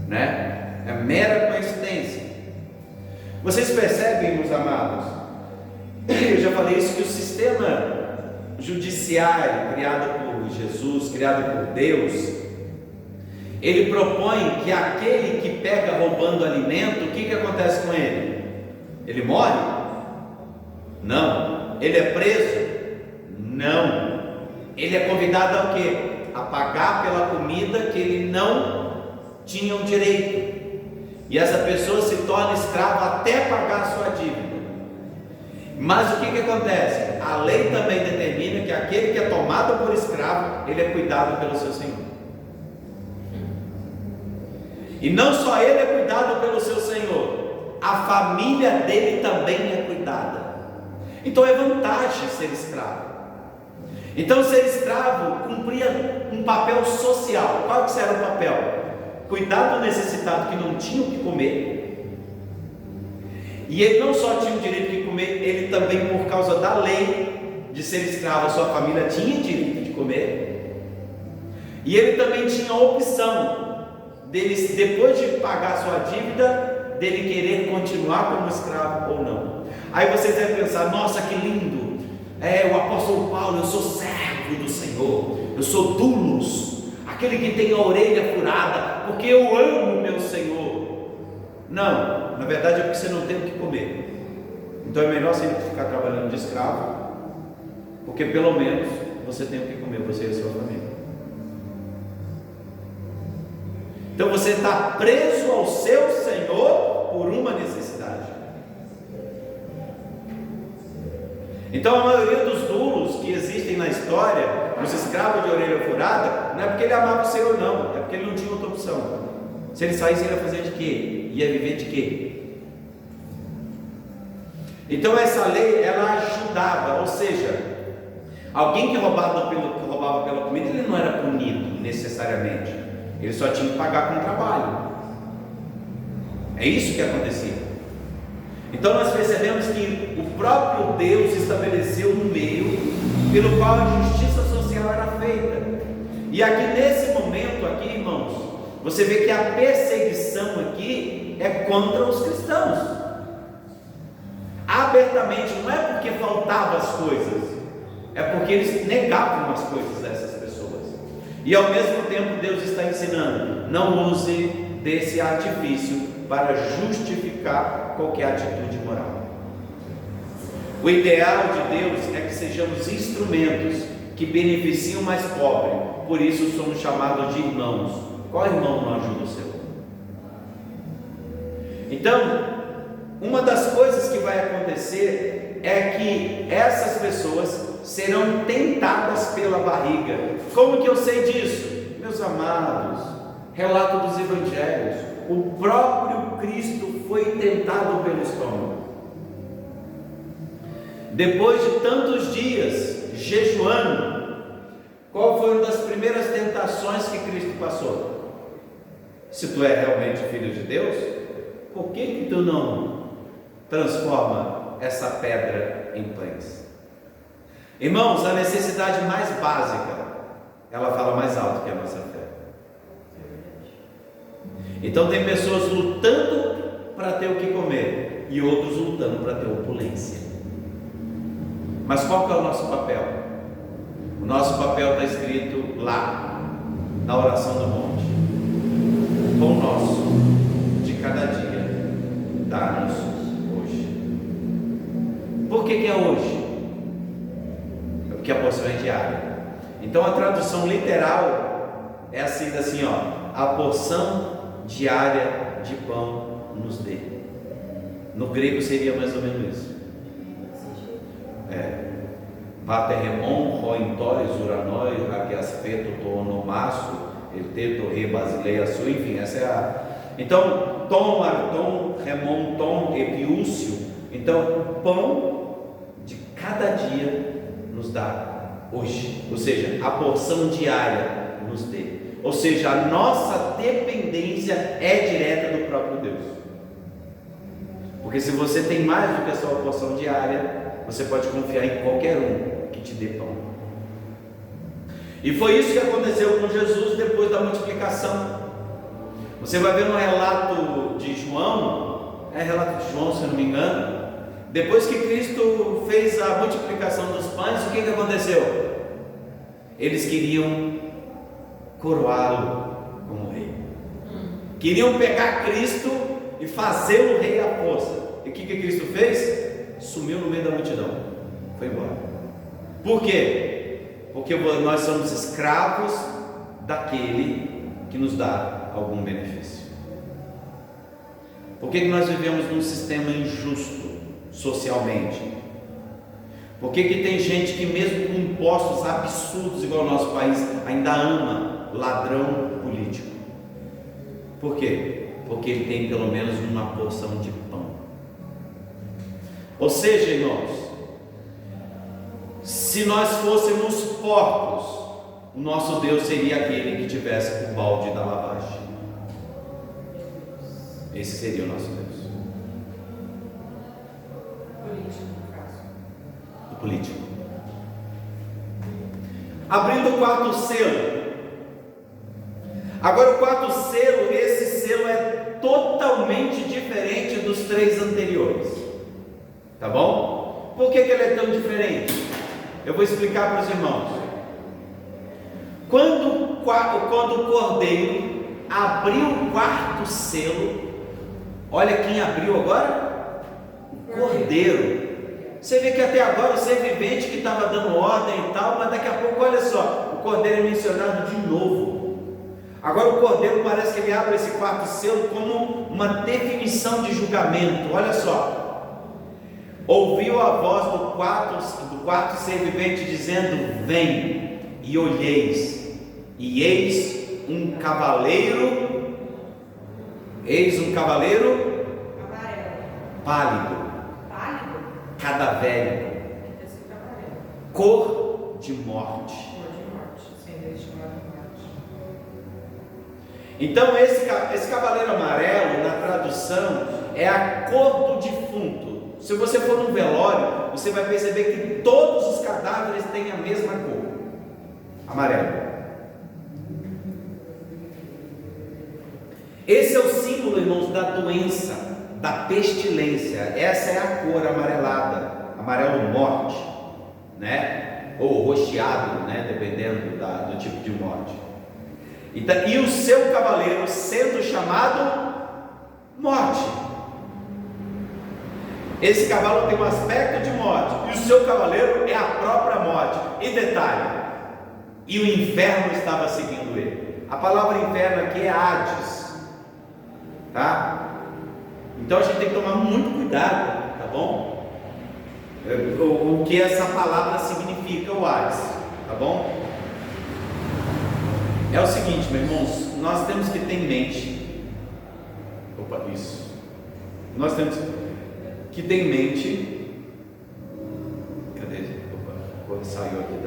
né? É mera coincidência. Vocês percebem, meus amados? Eu já falei isso, que o sistema judiciário criado por Jesus, criado por Deus, ele propõe que aquele que pega roubando alimento, o que acontece com ele? Ele morre? Não. Ele é preso? Não. Ele é convidado a o quê? A pagar pela comida que ele não tinha o direito, e essa pessoa se torna escrava até pagar a sua dívida. Mas o que acontece? A lei também determina que aquele que é tomado por escravo, ele é cuidado pelo seu senhor, e não só ele é cuidado pelo seu senhor, a família dele também é cuidada. Então é vantagem ser escravo. Então ser escravo cumpria um papel social. Qual que era o papel? Cuidar do necessitado que não tinha o que comer, e ele não só tinha o direito de comer, ele também, por causa da lei de ser escravo, a sua família tinha direito de comer, e ele também tinha a opção dele, depois de pagar a sua dívida, dele querer continuar como escravo ou não. Aí vocês devem pensar: nossa, que lindo! O apóstolo Paulo, eu sou servo do Senhor, eu sou doulos, aquele que tem a orelha furada, porque eu amo meu Senhor. Não, na verdade é porque você não tem o que comer. Então é melhor você ficar trabalhando de escravo, porque pelo menos você tem o que comer, você e a sua família. Então você está preso ao seu Senhor por uma necessidade. Então a maioria dos duros que existem na história, os escravos de orelha furada, não é porque ele amava o Senhor, não, é porque ele não tinha outra opção. Se ele saísse, ele ia fazer de quê? Ia viver de quê? Então essa lei, ela ajudava, ou seja, alguém que roubava pela comida, ele não era punido necessariamente, ele só tinha que pagar com trabalho. É isso que acontecia. Então nós percebemos que o próprio Deus estabeleceu um meio pelo qual a justiça social era feita. E aqui nesse momento aqui, irmãos, você vê que a perseguição aqui é contra os cristãos, abertamente. Não é porque faltavam as coisas, é porque eles negavam as coisas dessas pessoas. E ao mesmo tempo Deus está ensinando: não use desse artifício para justificar qualquer atitude moral. O ideal de Deus é que sejamos instrumentos que beneficiam o mais pobre, por isso somos chamados de irmãos. Qual irmão não ajuda o seu? Então, uma das coisas que vai acontecer é que essas pessoas serão tentadas pela barriga. Como que eu sei disso? Meus amados, relato dos evangelhos, o próprio Cristo foi tentado pelo estômago. Depois de tantos dias jejuando, qual foi uma das primeiras tentações que Cristo passou? Se tu é realmente filho de Deus, por que tu não transforma essa pedra em pães? Irmãos, a necessidade mais básica, ela fala mais alto que a nossa fé. Então tem pessoas lutando para ter o que comer e outros lutando para ter opulência. Mas qual que é o nosso papel? O nosso papel está escrito lá na oração do monte: o pão nosso de cada dia dá-nos hoje. Por que é hoje? É porque a porção é diária. Então a tradução literal é assim, ó: a porção diária de pão nos dê. No grego seria mais ou menos isso. Paterremon, rointores, uranóis, raquiaspeto, toonomasso, eteto, re, basileia, su, enfim, essa é a. Então, tom, arton, remon, tom, epiúcio. Então, pão de cada dia nos dá hoje, ou seja, a porção diária nos dê. Ou seja, a nossa dependência é direta do próprio Deus. Porque se você tem mais do que a sua porção diária, você pode confiar em qualquer um que te dê pão. E foi isso que aconteceu com Jesus depois da multiplicação. Você vai ver no relato de João, relato de João, se eu não me engano, depois que Cristo fez a multiplicação dos pães, o que aconteceu? Eles queriam coroá-lo como rei. Queriam pegar Cristo e fazê-lo rei à força. E o que Cristo fez? Sumiu no meio da multidão, foi embora. Por quê? Porque nós somos escravos daquele que nos dá algum benefício. Por que nós vivemos num sistema injusto socialmente? Por que tem gente que mesmo com impostos absurdos igual ao nosso país ainda ama ladrão político? Por quê? Porque ele tem pelo menos uma porção de pão. Ou seja, irmãos, se nós fôssemos porcos, o nosso Deus seria aquele que tivesse o balde da lavagem. Esse seria o nosso Deus. Político, no caso. O político. Abrindo o quarto selo. Agora o quarto selo, esse selo é totalmente diferente dos três anteriores. Tá bom? Por que ele é tão diferente? Eu vou explicar para os irmãos. Quando o cordeiro abriu o quarto selo, olha quem abriu agora? O cordeiro. Você vê que até agora o ser vivente que estava dando ordem e tal, mas daqui a pouco, olha só, o cordeiro é mencionado de novo. Agora o cordeiro parece que ele abre esse quarto selo como uma definição de julgamento. Olha só. Ouviu a voz do quarto ser vivente dizendo: vem, e olheis, e eis um cavaleiro Amarelo. pálido, Pálido? cadavérico, cor de morte. Cor de morte. Sem Deus chamado morte. Então esse cavaleiro amarelo, na tradução, é a cor do defunto. Se você for num velório, você vai perceber que todos os cadáveres têm a mesma cor, amarelo. Esse é o símbolo, irmãos, da doença, da pestilência. Essa é a cor amarelada, amarelo morte, né? Ou roxeado, né? Dependendo do tipo de morte. Então, e o seu cavaleiro sendo chamado morte. Esse cavalo tem um aspecto de morte, e o seu cavaleiro é a própria morte. E detalhe, e o inferno estava seguindo ele. A palavra inferno aqui é Hades, tá? Então a gente tem que tomar muito cuidado, tá bom? O que essa palavra significa, o Hades, tá bom? É o seguinte, meus irmãos, nós temos que ter em mente, nós temos que ter em mente, saiu aqui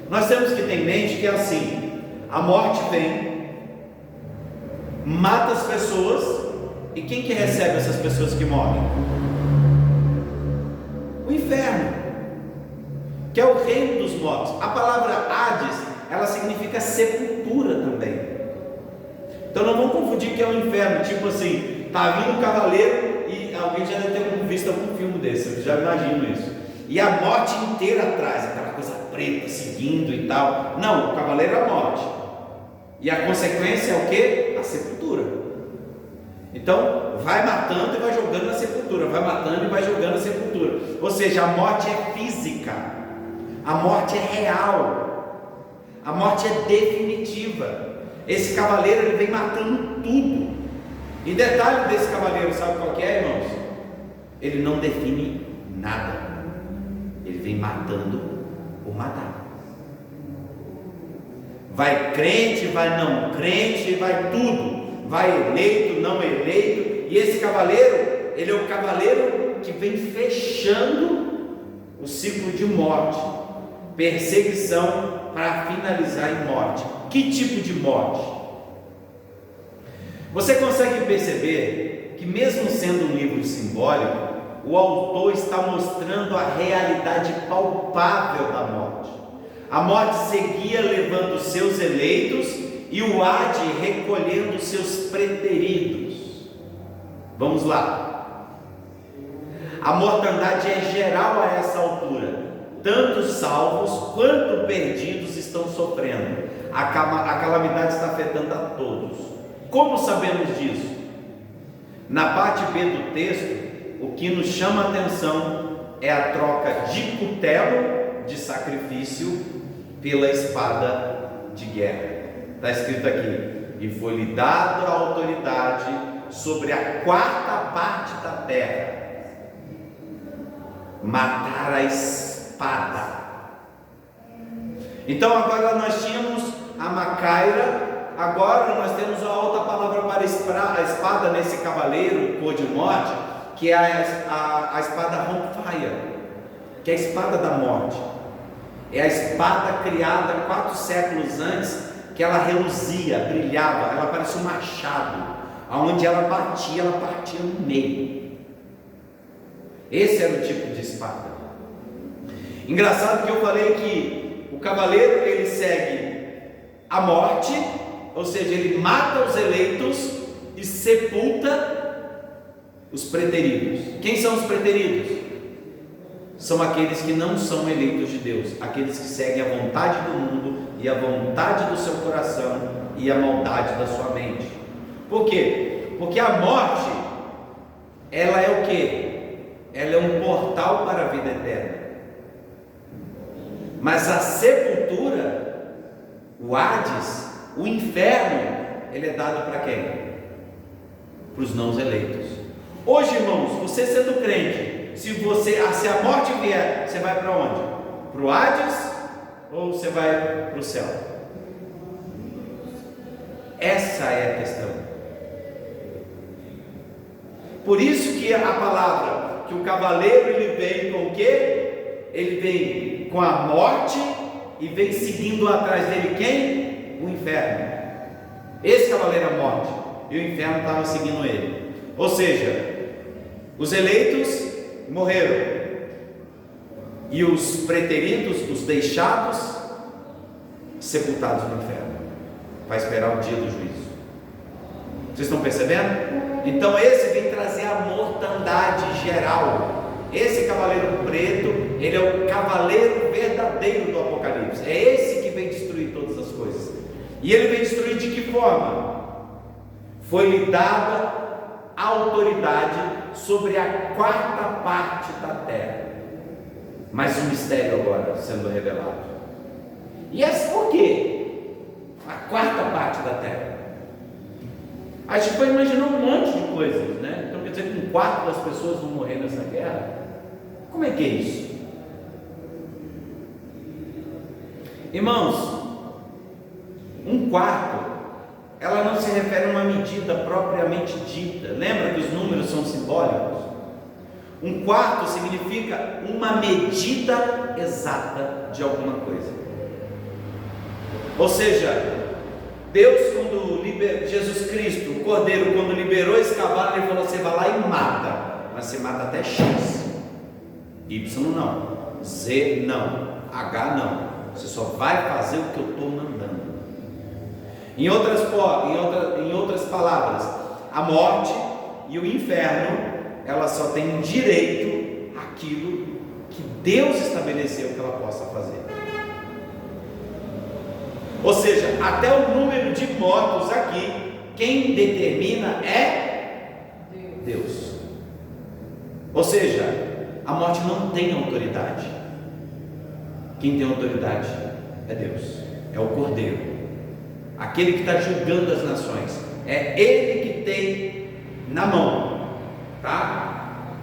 nós temos que ter em mente que é assim, a morte vem, mata as pessoas, e quem que recebe essas pessoas que morrem? O inferno, que é o reino dos mortos. A palavra Hades, ela significa sepultura também. Então não vamos confundir que é o inferno, tipo assim, tá vindo um cavaleiro, e alguém já deve ter visto algum filme desse, eu já imagino isso, e a morte inteira atrás, aquela coisa preta seguindo e tal. Não, o cavaleiro é a morte, e a consequência é o que? A sepultura. Então vai matando e vai jogando na sepultura, vai matando e vai jogando na sepultura. Ou seja, a morte é física, a morte é real, a morte é definitiva. Esse cavaleiro, ele vem matando tudo. E detalhe desse cavaleiro, sabe qual que é, irmãos? Ele não define nada, ele vem matando o matar. Vai crente, vai não crente, vai tudo, vai eleito, não eleito. E esse cavaleiro, ele é o cavaleiro que vem fechando o ciclo de morte, perseguição, para finalizar em morte. Que tipo de morte? Você consegue perceber que, mesmo sendo um livro simbólico, o autor está mostrando a realidade palpável da morte. A morte seguia levando seus eleitos, e o Hades recolhendo seus preteridos. Vamos lá. A mortandade é geral a essa altura. Tanto salvos quanto perdidos estão sofrendo. A calamidade está afetando a todos. Como sabemos disso? Na parte B do texto, o que nos chama a atenção é a troca de cutelo de sacrifício pela espada de guerra. Está escrito aqui: e foi-lhe dada a autoridade sobre a quarta parte da terra, matar a espada. Então agora nós tínhamos a macaira, agora nós temos a outra palavra para a espada nesse cavaleiro cor de morte, que é a espada Ronfire, que é a espada da morte. É a espada criada 4 séculos antes, que ela reluzia, brilhava, ela parecia um machado, aonde ela batia, ela partia no meio. Esse era o tipo de espada. Engraçado que eu falei que o cavaleiro, ele segue a morte, ou seja, ele mata os eleitos e sepulta os preteridos. Quem são os preteridos? São aqueles que não são eleitos de Deus, aqueles que seguem a vontade do mundo e a vontade do seu coração e a maldade da sua mente. Por quê? Porque a morte, ela é o quê? Ela é um portal para a vida eterna. Mas a sepultura, o Hades, o inferno, ele é dado para quem? Para os não eleitos. Hoje, irmãos, você sendo crente, se a morte vier, você vai para onde? Para o Hades ou você vai para o céu? Essa é a questão. Por isso que a palavra, que o cavaleiro, ele vem com o quê? Ele vem com a morte e vem seguindo atrás dele quem? O inferno. Esse cavaleiro é a morte, e o inferno estava seguindo ele. Ou seja, os eleitos morreram, e os preteridos, os deixados, sepultados no inferno, vai esperar o dia do juízo. Vocês estão percebendo? Então esse vem trazer a mortandade geral. Esse cavaleiro preto, ele é o cavaleiro verdadeiro do Apocalipse. É esse que vem destruir todas as coisas. E ele vem destruir de que forma? Foi-lhe dada autoridade sobre a quarta parte da terra. Mas um mistério agora sendo revelado. E é por quê? A quarta parte da terra. A gente pode imaginar um monte de coisas, né? Então quer dizer que um quarto das pessoas vão morrer nessa guerra? Como é que é isso? Irmãos, um quarto, ela não se refere a uma medida propriamente dita. Lembra que os números são simbólicos? Um quarto significa uma medida exata de alguma coisa. Ou seja, Deus, quando Jesus Cristo, o Cordeiro, quando liberou esse cavalo, ele falou: você vai lá e mata, mas você mata até X, Y não, Z não, H não. Você só vai fazer o que eu estou mandando. Em outras palavras, a morte e o inferno, ela só tem direito àquilo que Deus estabeleceu que ela possa fazer. Ou seja, até o número de mortos aqui, quem determina é Deus. Ou seja, a morte não tem autoridade. Quem tem autoridade é Deus, é o Cordeiro, aquele que está julgando as nações. É Ele que tem na mão, tá?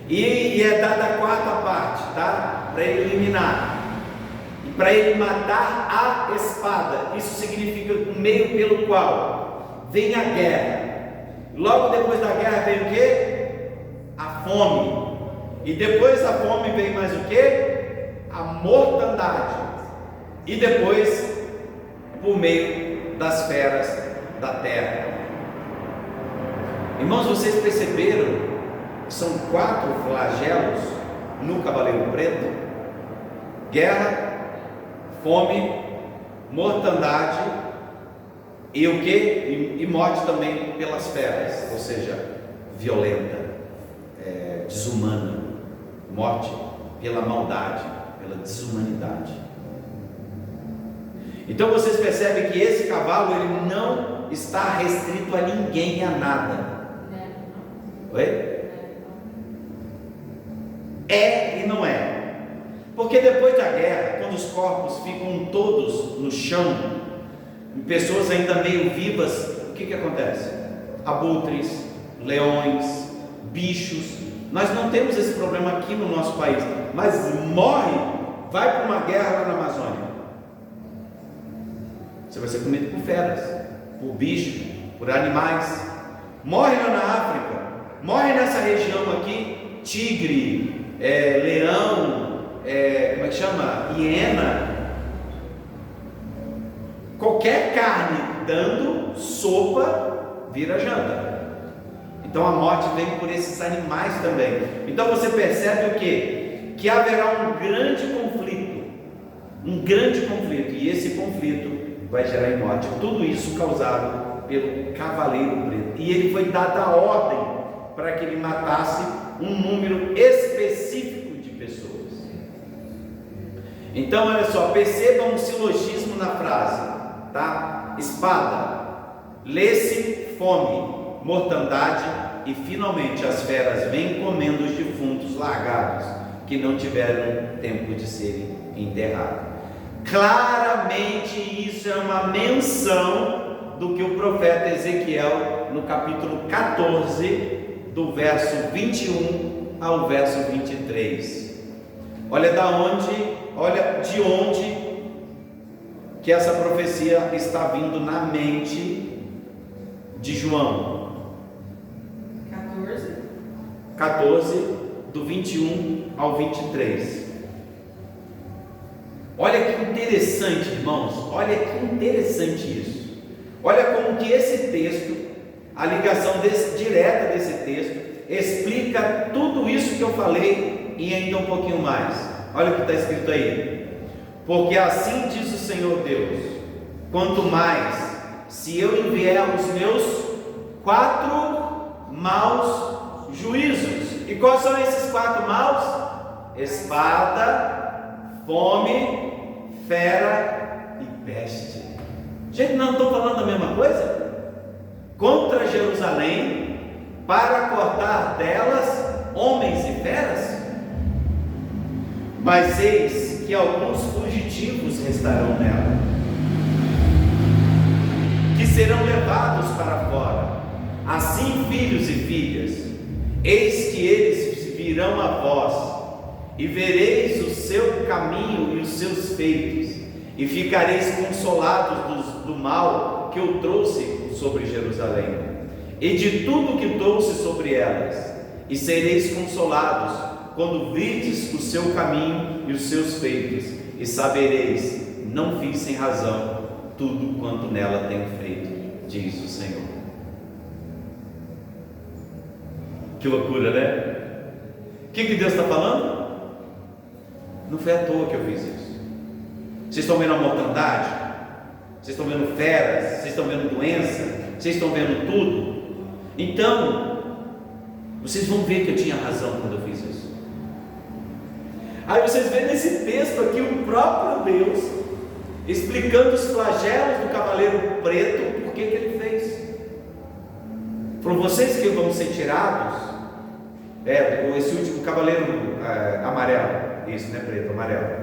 E é dada a quarta parte, tá? Para ele eliminar e para ele matar a espada. Isso significa o meio pelo qual vem a guerra. Logo depois da guerra vem o quê? A fome. E depois da fome vem mais o quê? A mortandade. E depois, por meio das feras da terra. Irmãos, vocês perceberam que são 4 flagelos no Cavaleiro Preto? Guerra, fome, mortandade e o que? E morte também pelas feras, ou seja, violenta, desumana, morte pela maldade, pela desumanidade. Então vocês percebem que esse cavalo, ele não está restrito a ninguém e a nada. Oi? É e não é. Porque depois da guerra, quando os corpos ficam todos no chão, pessoas ainda meio vivas, o que acontece? Abutres, leões, bichos. Nós não temos esse problema aqui no nosso país, mas morre, vai para uma guerra lá na Amazônia, você vai ser comido por feras, por bichos, por animais. Morre lá na África, morre nessa região aqui, tigre, leão, como é que chama? Hiena. Qualquer carne dando sopa vira janta. Então a morte vem por esses animais também. Então você percebe o quê? Que haverá um grande conflito, e esse conflito vai gerar em morte. Tudo isso causado pelo Cavaleiro Preto. E ele foi dada a ordem para que ele matasse um número específico de pessoas. Então olha só, percebam um silogismo na frase, tá? Espada, lê-se fome, mortandade e finalmente as feras vêm comendo os defuntos largados que não tiveram tempo de serem enterrados. Claramente isso é uma menção do que o profeta Ezequiel, no capítulo 14, do verso 21 ao verso 23. Olha de onde que essa profecia está vindo na mente de João. 14, do 21 ao 23. Olha que interessante, irmãos, olha que interessante isso. Olha como que esse texto, a ligação direta desse texto, explica tudo isso que eu falei e ainda um pouquinho mais. Olha o que está escrito aí. Porque assim diz o Senhor Deus: quanto mais, se eu enviar os meus 4 maus juízos. E quais são esses 4 maus? Espada, fome, fera e peste. Gente, não estou falando a mesma coisa? Contra Jerusalém para cortar delas homens e feras? Mas eis que alguns fugitivos restarão nela, que serão levados para fora, assim filhos e filhas, eis que eles virão a vós, e vereis o seu caminho e os seus feitos, e ficareis consolados do mal que eu trouxe sobre Jerusalém, e de tudo que trouxe sobre elas, e sereis consolados quando virdes o seu caminho e os seus feitos, e sabereis, não fiz sem razão tudo quanto nela tenho feito, diz o Senhor. Que loucura, né? O que Deus está falando? Não foi à toa que eu fiz isso. Vocês estão vendo a mortandade? Vocês estão vendo feras? Vocês estão vendo doença? Vocês estão vendo tudo? Então, vocês vão ver que eu tinha razão quando eu fiz isso. Aí vocês veem nesse texto aqui o próprio Deus explicando os flagelos do cavaleiro preto, por que ele fez. Foram vocês que vão ser tirados. Esse último cavaleiro amarelo, isso, né, preto, amarelo.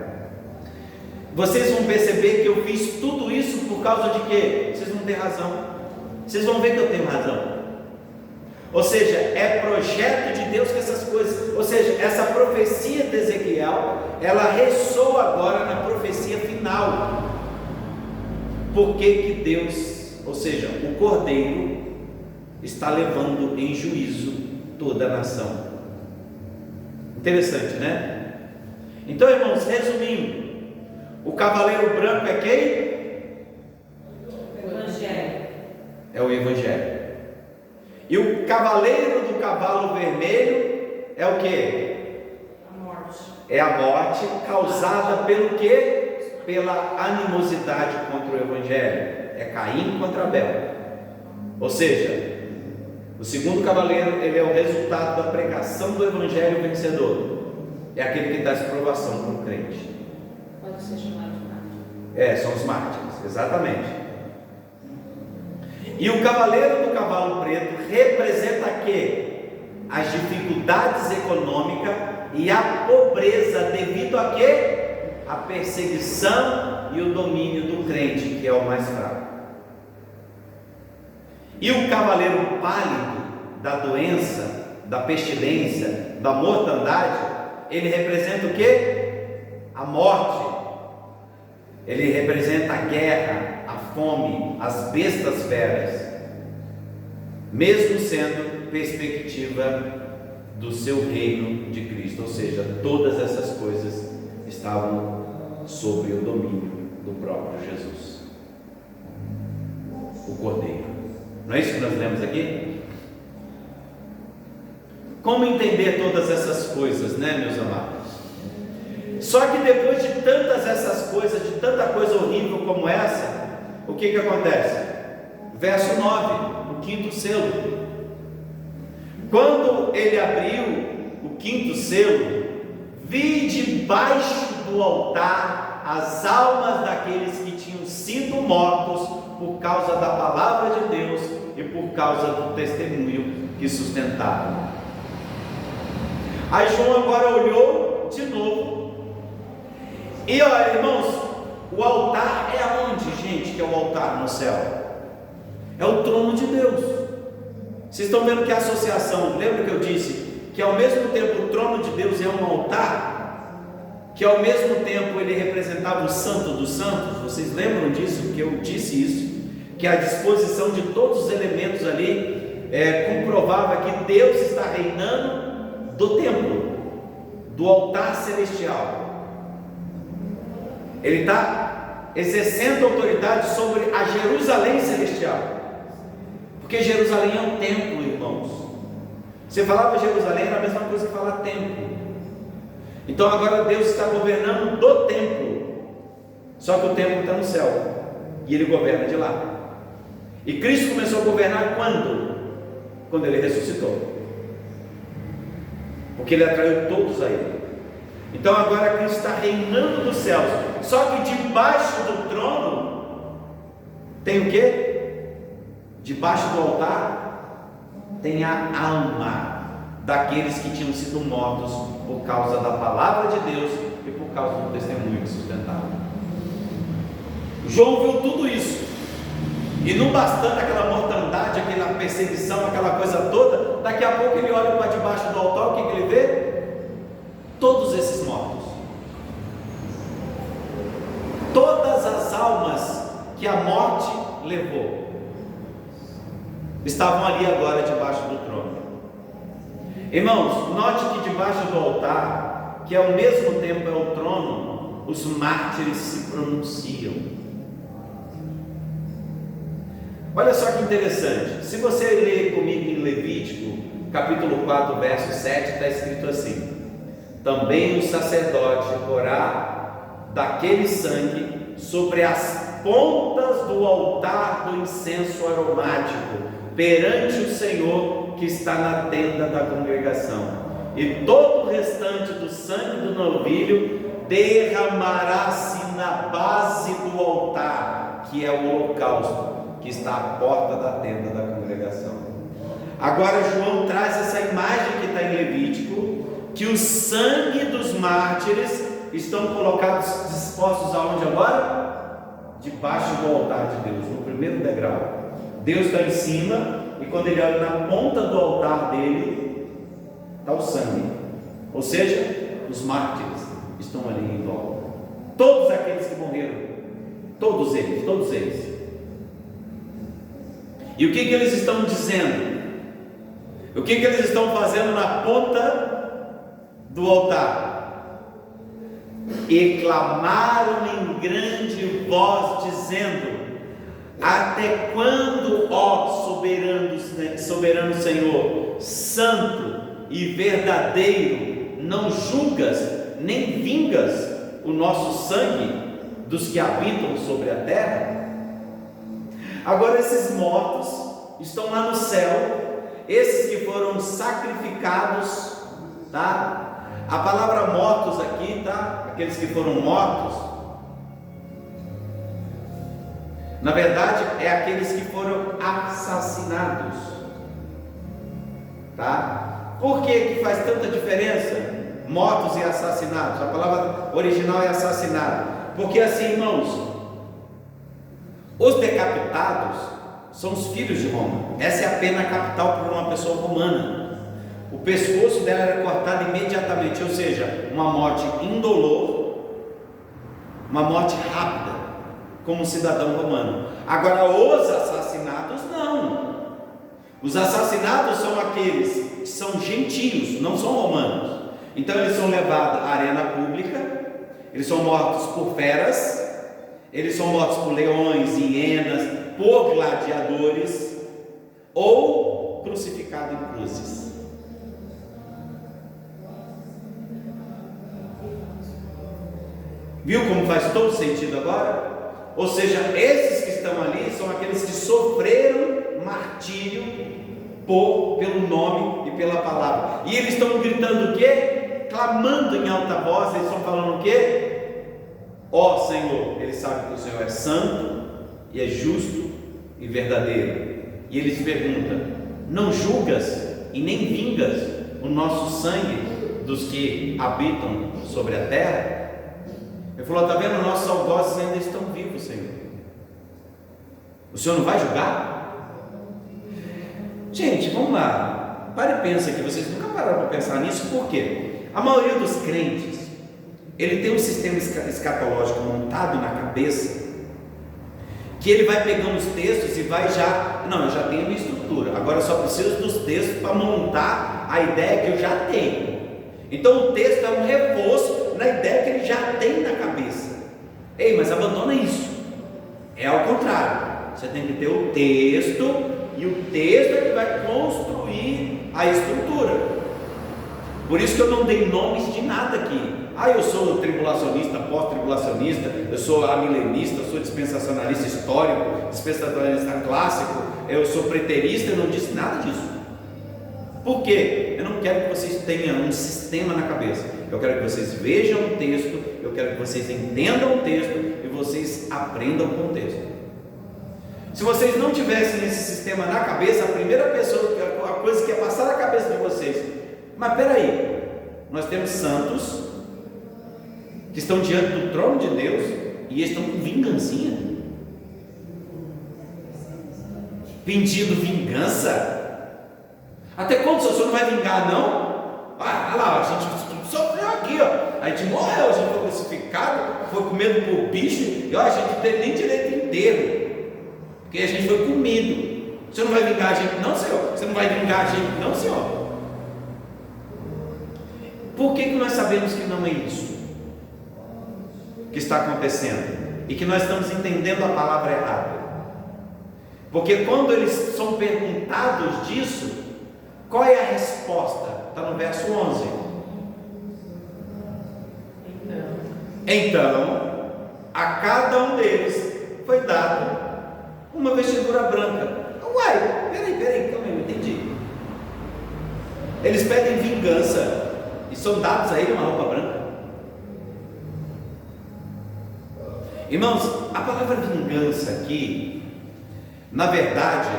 Vocês vão perceber que eu fiz tudo isso por causa de quê? Vocês vão ter razão. Vocês vão ver que eu tenho razão. Ou seja, é projeto de Deus que essas coisas, ou seja, essa profecia de Ezequiel, ela ressoa agora na profecia final. Por que Deus, ou seja, o Cordeiro, está levando em juízo toda a nação? Interessante, né? Então, irmãos, resumindo, o cavaleiro branco é quem? O Evangelho. É o Evangelho. E o cavaleiro do cavalo vermelho é o que? A morte. É a morte causada pelo que? Pela animosidade contra o Evangelho. É Caim contra Abel. Ou seja, o segundo cavaleiro, ele é o resultado da pregação do Evangelho vencedor. É aquele que dá essa provação para o crente. Pode ser chamado de mártir. São os mártires, exatamente. E o cavaleiro do cavalo preto representa quê? As dificuldades econômicas e a pobreza devido a quê? A perseguição e o domínio do crente, que é o mais fraco. E o cavaleiro pálido da doença, da pestilência, da mortandade, ele representa o quê? A morte. Ele representa a guerra, a fome, as bestas feras, mesmo sendo perspectiva do seu reino de Cristo, ou seja, todas essas coisas estavam sob o domínio do próprio Jesus, o Cordeiro. Não é isso que nós lemos aqui? Como entender todas essas coisas, né, meus amados? Só que depois de tantas essas coisas, de tanta coisa horrível como essa, o que acontece? Verso 9, o quinto selo. Quando ele abriu o quinto selo, vi debaixo do altar as almas daqueles que tinham sido mortos por causa da palavra de Deus e por causa do testemunho que sustentavam. Aí João agora olhou de novo. E olha, irmãos, o altar é aonde, gente, que é o altar no céu? É o trono de Deus. Vocês estão vendo que a associação, lembra que eu disse que ao mesmo tempo o trono de Deus é um altar, que ao mesmo tempo ele representava o santo dos santos? Vocês lembram disso, que eu disse isso? Que a disposição de todos os elementos ali comprovava que Deus está reinando do templo, do altar celestial. Ele está exercendo autoridade sobre a Jerusalém celestial, porque Jerusalém é um templo, irmãos. Você falava Jerusalém, era a mesma coisa que falar templo. Então agora Deus está governando do templo, só que o templo está no céu, e Ele governa de lá. E Cristo começou a governar quando? Quando Ele ressuscitou, porque Ele atraiu todos a Ele. Então agora Cristo está reinando dos céus, só que debaixo do trono tem o quê? Debaixo do altar tem a alma daqueles que tinham sido mortos por causa da palavra de Deus e por causa do testemunho que sustentavam. João viu tudo isso, e não bastando aquela mortandade, aquela perseguição, aquela coisa toda, daqui a pouco ele olha para debaixo do altar, o que ele vê? Todos esses mortos, todas as almas que a morte levou, estavam ali agora debaixo do trono. Irmãos, note que debaixo do altar, que ao mesmo tempo é o trono, os mártires se pronunciam. Olha só que interessante, se você ler comigo em Levítico, capítulo 4, verso 7, está escrito assim: também o sacerdote porá daquele sangue sobre as pontas do altar do incenso aromático, perante o Senhor que está na tenda da congregação, e todo o restante do sangue do novilho derramará-se na base do altar, que é o holocausto, que está à porta da tenda da congregação. Agora João traz essa imagem que está em Levítico, que o sangue dos mártires estão colocados, dispostos aonde agora? Debaixo do altar de Deus, no primeiro degrau. Deus está em cima, e quando ele olha na ponta do altar dele, está o sangue, ou seja, os mártires estão ali em volta, todos aqueles que morreram, todos eles. E o que eles estão dizendo? O que eles estão fazendo na ponta do altar? E clamaram em grande voz, dizendo: até quando, ó soberano Senhor, santo e verdadeiro, não julgas nem vingas o nosso sangue dos que habitam sobre a terra? Agora esses mortos estão lá no céu, esses que foram sacrificados, tá? A palavra mortos aqui, tá? Aqueles que foram mortos, na verdade é aqueles que foram assassinados, tá? Por que faz tanta diferença mortos e assassinados? A palavra original é assassinato, porque assim, irmãos, os decapitados são os filhos de Roma. Essa é a pena capital por uma pessoa romana. O pescoço dela era cortado imediatamente, ou seja, uma morte indolor, uma morte rápida, como cidadão romano. Agora os assassinatos não. Os assassinatos são aqueles que são gentios, não são romanos. Então eles são levados à arena pública, eles são mortos por feras, eles são mortos por leões, hienas, por gladiadores, ou crucificados em cruzes. Viu como faz todo sentido agora? Ou seja, esses que estão ali são aqueles que sofreram martírio pelo nome e pela palavra. E eles estão gritando o quê? Clamando em alta voz. Eles estão falando o quê? Ó Senhor. Eles sabem que o Senhor é santo e é justo e verdadeiro. E eles perguntam: não julgas e nem vingas o nosso sangue dos que habitam sobre a terra? Ele falou: está vendo, nossos algozes ainda estão vivos, Senhor. O Senhor não vai julgar? Gente, vamos lá, pare e pensa aqui. Vocês nunca pararam para pensar nisso? Por quê? A maioria dos crentes, ele tem um sistema escatológico montado na cabeça, que ele vai pegando os textos e vai eu já tenho a minha estrutura, agora eu só preciso dos textos para montar a ideia que eu já tenho. Então o texto é um reforço na ideia que ele já tem na cabeça. Ei, mas abandona isso. É ao contrário. Você tem que ter o texto, e o texto é que vai construir a estrutura. Por isso que eu não dei nomes de nada aqui. Eu sou tribulacionista, pós-tribulacionista, eu sou amilenista, eu sou dispensacionalista histórico, dispensacionalista clássico, eu sou preterista. Eu não disse nada disso. Por quê? Eu não quero que vocês tenham um sistema na cabeça. Eu quero que vocês vejam o texto, eu quero que vocês entendam o texto e vocês aprendam com o texto. Se vocês não tivessem esse sistema na cabeça, a coisa que ia passar na cabeça de vocês. Mas peraí, nós temos santos que estão diante do trono de Deus e eles estão com vingancinha, pedindo vingança. Até quando o senhor não vai vingar, não? Ah, lá, a gente sofreu aqui, ó. A gente morreu, a gente foi crucificado, foi comido por bicho, e ó, a gente não teve nem direito inteiro, porque a gente foi comido. O senhor não vai vingar a gente, não, senhor? Você não vai vingar a gente, não, senhor? Por que nós sabemos que não é isso que está acontecendo? E que nós estamos entendendo a palavra errada? Porque quando eles são perguntados disso, qual é a resposta? Está no verso 11. Então, a cada um deles foi dado uma vestidura branca. Uai, peraí, calma aí, eu entendi. Eles pedem vingança e são dados a ele uma roupa branca. Irmãos, a palavra vingança aqui, na verdade,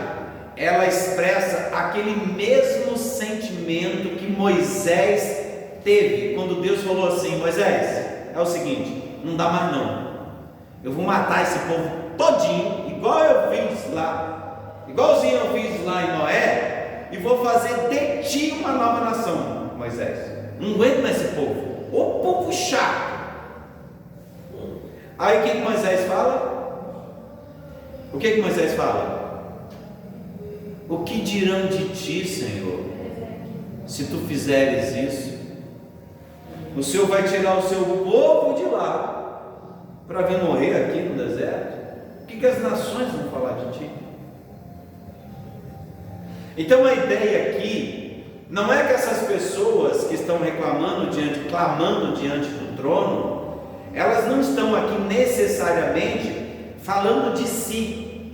ela expressa aquele mesmo sentimento que Moisés teve quando Deus falou assim: Moisés, é o seguinte, não dá mais não, eu vou matar esse povo todinho, igualzinho eu fiz lá em Noé, e vou fazer de ti uma nova nação. Moisés, não aguento mais esse povo, o povo chato. Aí o que Moisés fala? O que Moisés fala? O que dirão de ti, Senhor, se tu fizeres isso? O Senhor vai tirar o seu povo de lá para vir morrer aqui no deserto? O que as nações vão falar de ti? Então a ideia aqui não é que essas pessoas que estão clamando diante do trono, elas não estão aqui necessariamente falando de si.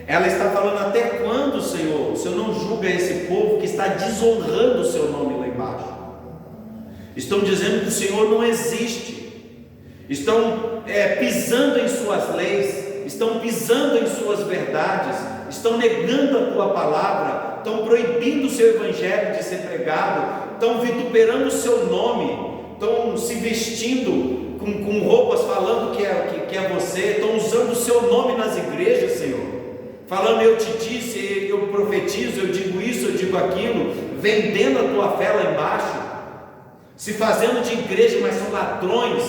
Ela está falando: até quando, o Senhor não julga esse povo que está desonrando o seu nome lá embaixo? Estão dizendo que o Senhor não existe, estão pisando em suas leis, estão pisando em suas verdades, estão negando a tua palavra, estão proibindo o seu evangelho de ser pregado, estão vituperando o seu nome, estão se vestindo com roupas falando que é você, estão usando o seu nome nas igrejas, Senhor, falando: eu te disse, eu profetizo, eu digo isso, eu digo aquilo, vendendo a tua fé lá embaixo, se fazendo de igreja, mas são ladrões,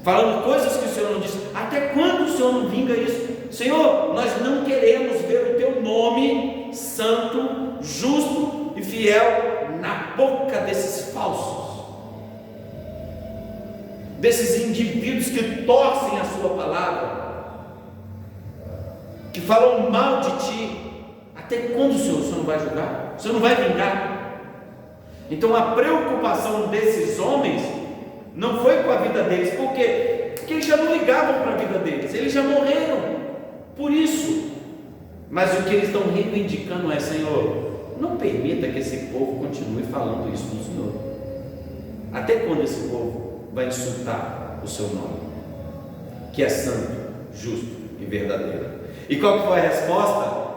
falando coisas que o Senhor não disse. Até quando o Senhor não vinga isso? Senhor, nós não queremos ver o teu nome santo, justo e fiel na boca desses falsos, desses indivíduos que torcem a sua palavra, que falam mal de ti. Até quando o Senhor não vai julgar? O Senhor não vai vingar? Então a preocupação desses homens não foi com a vida deles, porque eles já não ligavam para a vida deles, eles já morreram por isso. Mas o que eles estão reivindicando é: Senhor, não permita que esse povo continue falando isso do Senhor. Até quando esse povo vai insultar o seu nome, que é santo, justo e verdadeiro? E qual que foi a resposta?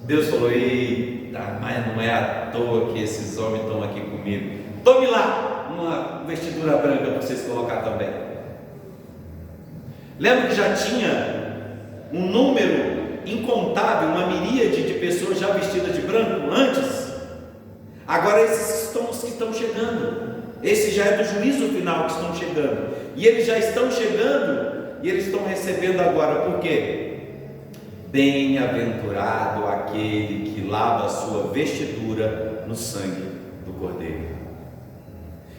Deus falou: eita, mas não é à toa que esses homens estão aqui comigo. Tome lá uma vestidura branca para vocês colocar também. Lembra que já tinha um número incontável, uma miríade de pessoas já vestidas de branco antes? Agora esses são os que estão chegando. Esse já é do juízo final que estão chegando. E eles já estão chegando e eles estão recebendo agora. Por quê? Bem-aventurado aquele que lava a sua vestidura no sangue do Cordeiro.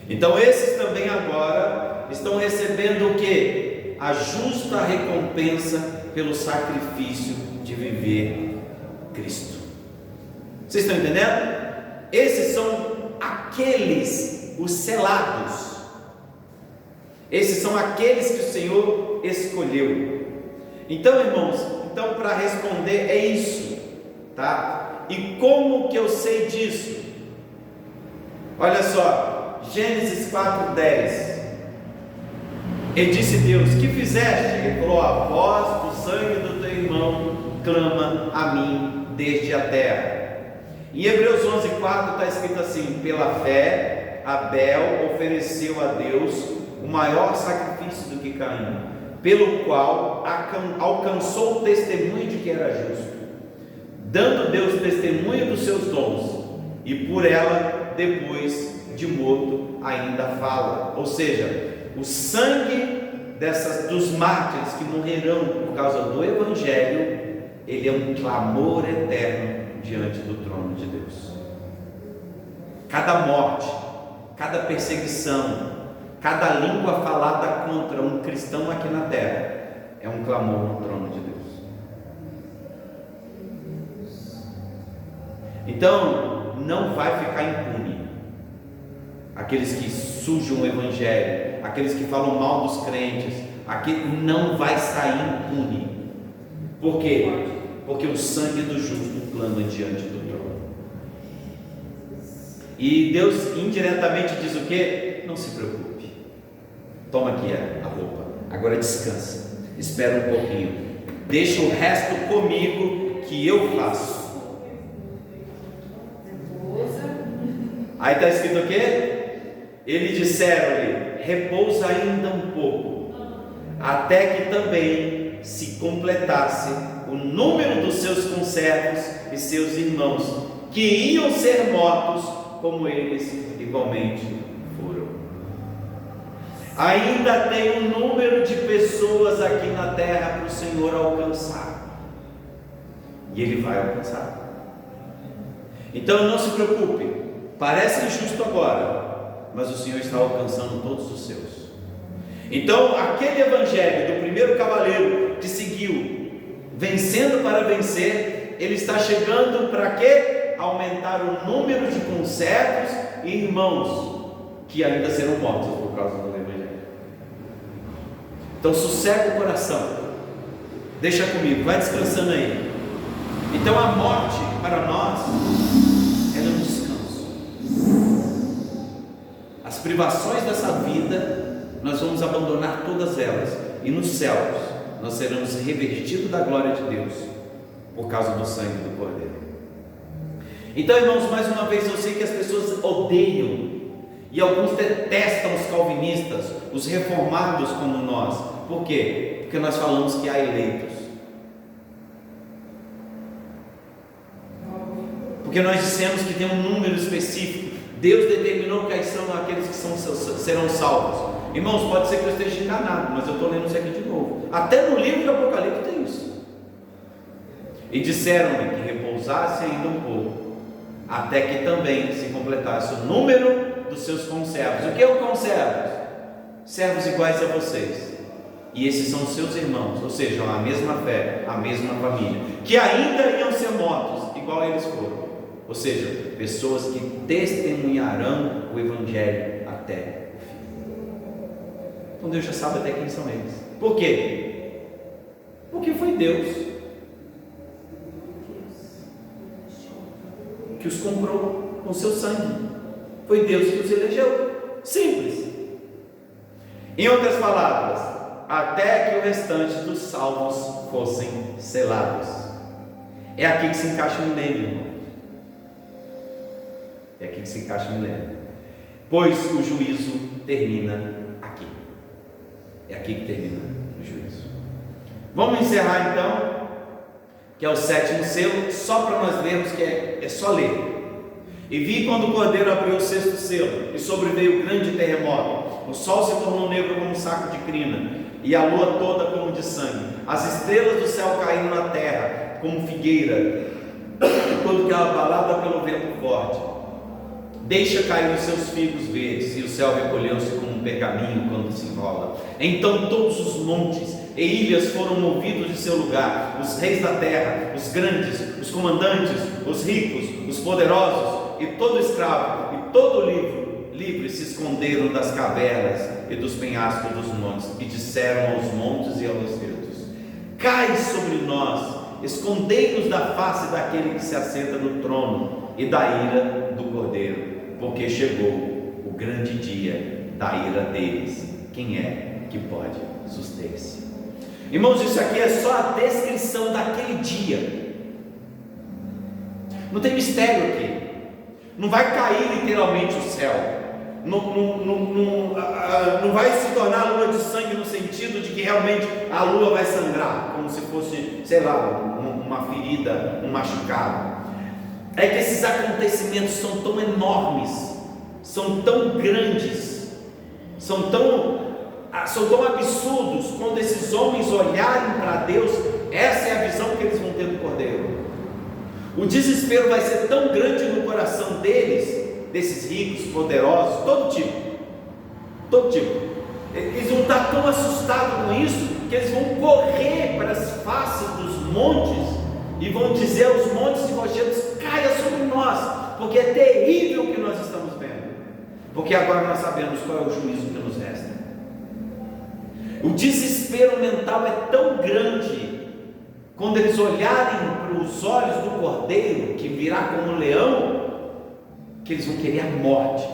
Então esses também agora estão recebendo o que? A justa recompensa pelo sacrifício de viver Cristo. Vocês estão entendendo? Esses são aqueles, os selados. Esses são aqueles que o Senhor escolheu. Então, irmãos, para responder é isso, tá? E como que eu sei disso? Olha só, Gênesis 4:10. Ele disse: Deus, que fizeste? Ele falou: a voz do sangue do teu irmão clama a mim desde a terra. Em Hebreus 11:4 está escrito assim: pela fé, Abel ofereceu a Deus o maior sacrifício do que Caim, pelo qual alcançou o testemunho de que era justo, dando Deus testemunho dos seus dons, e por ela, depois de morto, ainda fala. Ou seja, o sangue dos mártires que morrerão por causa do Evangelho, ele é um clamor eterno diante do trono de Deus. Cada morte, cada perseguição, cada língua falada contra um cristão aqui na terra é um clamor no trono de Deus. Então, não vai ficar impune aqueles que sujam o Evangelho, aqueles que falam mal dos crentes, não vai sair impune. Por quê? Porque o sangue do justo clama diante do trono. E Deus indiretamente diz o quê? Não se preocupe, toma aqui a roupa, agora descansa, espera um pouquinho, deixa o resto comigo que eu faço. Aí está escrito o quê? Eles disseram-lhe: repousa ainda um pouco, até que também se completasse o número dos seus conservos e seus irmãos, que iam ser mortos, como eles igualmente foram. Ainda tem um número de pessoas aqui na terra para o Senhor alcançar, e Ele vai alcançar. Então não se preocupe, parece injusto agora, mas o Senhor está alcançando todos os seus. Então aquele evangelho do primeiro cavaleiro que seguiu, vencendo para vencer, ele está chegando para quê? Aumentar o número de conservos e irmãos que ainda serão mortos por causa do evangelho. Então sossega o coração, deixa comigo, vai descansando aí. Então a morte para nós é um descanso. As privações dessa vida nós vamos abandonar todas elas, e nos céus nós seremos revestidos da glória de Deus por causa do sangue do Cordeiro. Então, irmãos, mais uma vez, eu sei que as pessoas odeiam e alguns detestam os calvinistas, os reformados como nós. Por quê? Porque nós falamos que há eleitos. Porque nós dissemos que tem um número específico. Deus determinou que aí são aqueles que serão salvos. Irmãos, pode ser que eu esteja enganado, mas eu estou lendo isso aqui de novo. Até no livro do Apocalipse tem isso. E disseram-lhe que repousasse ainda um pouco, até que também se completasse o número dos seus conservos. O que é o conservos? Servos iguais a vocês. E esses são os seus irmãos, ou seja, a mesma fé, a mesma família, que ainda iam ser mortos, igual eles foram. Ou seja, pessoas que testemunharão o Evangelho até o fim. Então Deus já sabe até quem são eles. Por quê? Porque foi Deus que os comprou com seu sangue. Foi Deus que os elegeu. Simples. Em outras palavras, até que o restante dos salvos fossem selados. É aqui que se encaixa o milênio, irmão. É aqui que se encaixa o milênio. Pois o juízo termina aqui. É aqui que termina o juízo. Vamos encerrar então, que é o sétimo selo, só para nós vermos que é só ler. E vi quando o Cordeiro abriu o sexto selo, e sobreveio grande terremoto. O sol se tornou negro como um saco de crina, e a lua toda como de sangue. As estrelas do céu caíram na terra, como figueira, quando que é abalada pelo vento forte. Deixa cair os seus figos verdes, e o céu recolheu-se como um pergaminho quando se enrola. Então todos os montes e ilhas foram movidos de seu lugar. Os reis da terra, os grandes, os comandantes, os ricos, os poderosos, e todo escravo, e todo livre se esconderam das cavernas e dos penhascos dos montes, e disseram aos montes e aos ventos: cai sobre nós, escondei-nos da face daquele que se assenta no trono e da ira do Cordeiro, porque chegou o grande dia da ira deles. Quem é que pode suster-se? Irmãos, isso aqui é só a descrição daquele dia. Não tem mistério aqui. Não vai cair literalmente o céu. Não vai se tornar a lua de sangue no sentido de que realmente a lua vai sangrar, como se fosse, sei lá, uma ferida, um machucado. É que esses acontecimentos são tão enormes, são tão grandes, são tão absurdos. Quando esses homens olharem para Deus, essa é a visão que eles vão ter do Cordeiro. O desespero vai ser tão grande no coração deles, desses ricos, poderosos, todo tipo. Eles vão estar tão assustados com isso, que eles vão correr para as faces dos montes, e vão dizer aos montes e rochedos: caia sobre nós, porque é terrível o que nós estamos vendo, porque agora nós sabemos qual é o juízo que nos resta. O desespero mental é tão grande, quando eles olharem para os olhos do Cordeiro, que virá como um leão, que eles vão querer a morte.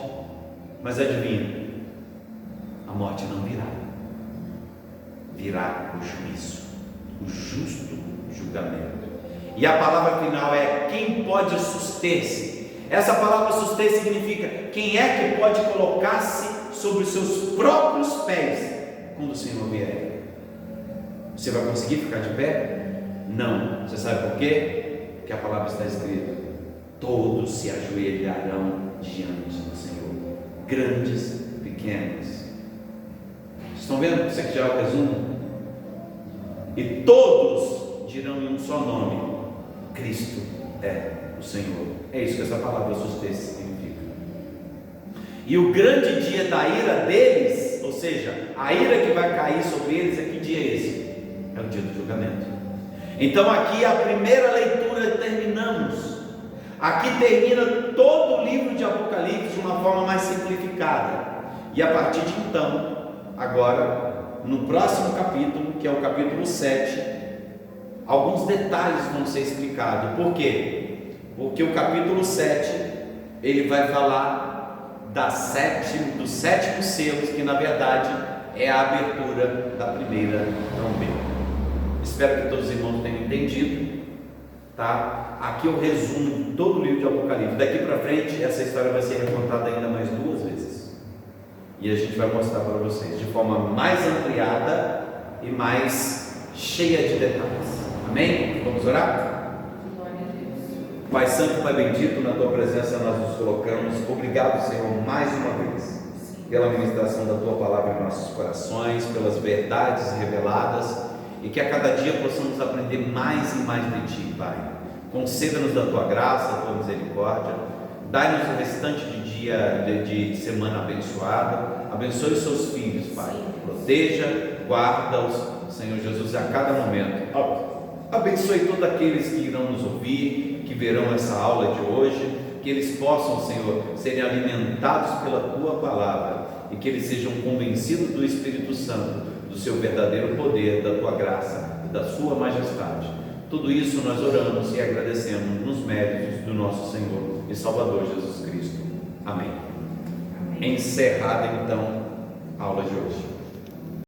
Mas adivinha, a morte não virá, virá o juízo, o justo julgamento. E a palavra final é: quem pode suster-se? Essa palavra suster significa quem é que pode colocar-se sobre os seus próprios pés quando o Senhor vier. Você vai conseguir ficar de pé? Não. Você sabe por quê? Porque a palavra está escrita: todos se ajoelharão diante do Senhor, grandes, pequenos. Vocês estão vendo? Isso aqui já é o resumo. E todos dirão em um só nome: Cristo é o Senhor. É isso que essa palavra suster significa. E o grande dia da ira deles, ou seja, a ira que vai cair sobre eles, é que dia é esse? É o dia do julgamento. Então aqui a primeira leitura terminamos. Aqui termina todo o livro de Apocalipse de uma forma mais simplificada. E a partir de então, agora, no próximo capítulo, que é o capítulo 7, alguns detalhes vão ser explicados. Por quê? Porque o capítulo 7, ele vai falar do sétimo selo, que na verdade é a abertura da primeira trombeta. Espero que todos os irmãos tenham entendido, tá? Aqui eu resumo todo o livro de Apocalipse. Daqui para frente, essa história vai ser recontada ainda mais 2 vezes, e a gente vai mostrar para vocês de forma mais ampliada e mais cheia de detalhes. Amém? Vamos orar? Pai Santo, Pai Bendito, na Tua presença nós nos colocamos. Obrigado, Senhor, mais uma vez, pela ministração da Tua palavra em nossos corações, pelas verdades reveladas, e que a cada dia possamos aprender mais e mais de Ti, Pai. Conceda-nos da Tua graça, da Tua misericórdia. Dai-nos o restante de dia, de semana abençoada. Abençoe os Seus filhos, Pai. Proteja, guarda-os, Senhor Jesus, a cada momento. Abençoe todos aqueles que irão nos ouvir, que verão essa aula de hoje, que eles possam, Senhor, serem alimentados pela Tua palavra, e que eles sejam convencidos do Espírito Santo, do seu verdadeiro poder, da Tua graça e da Sua majestade. Tudo isso nós oramos e agradecemos nos méritos do nosso Senhor e Salvador Jesus Cristo. Amém. Encerrada então a aula de hoje.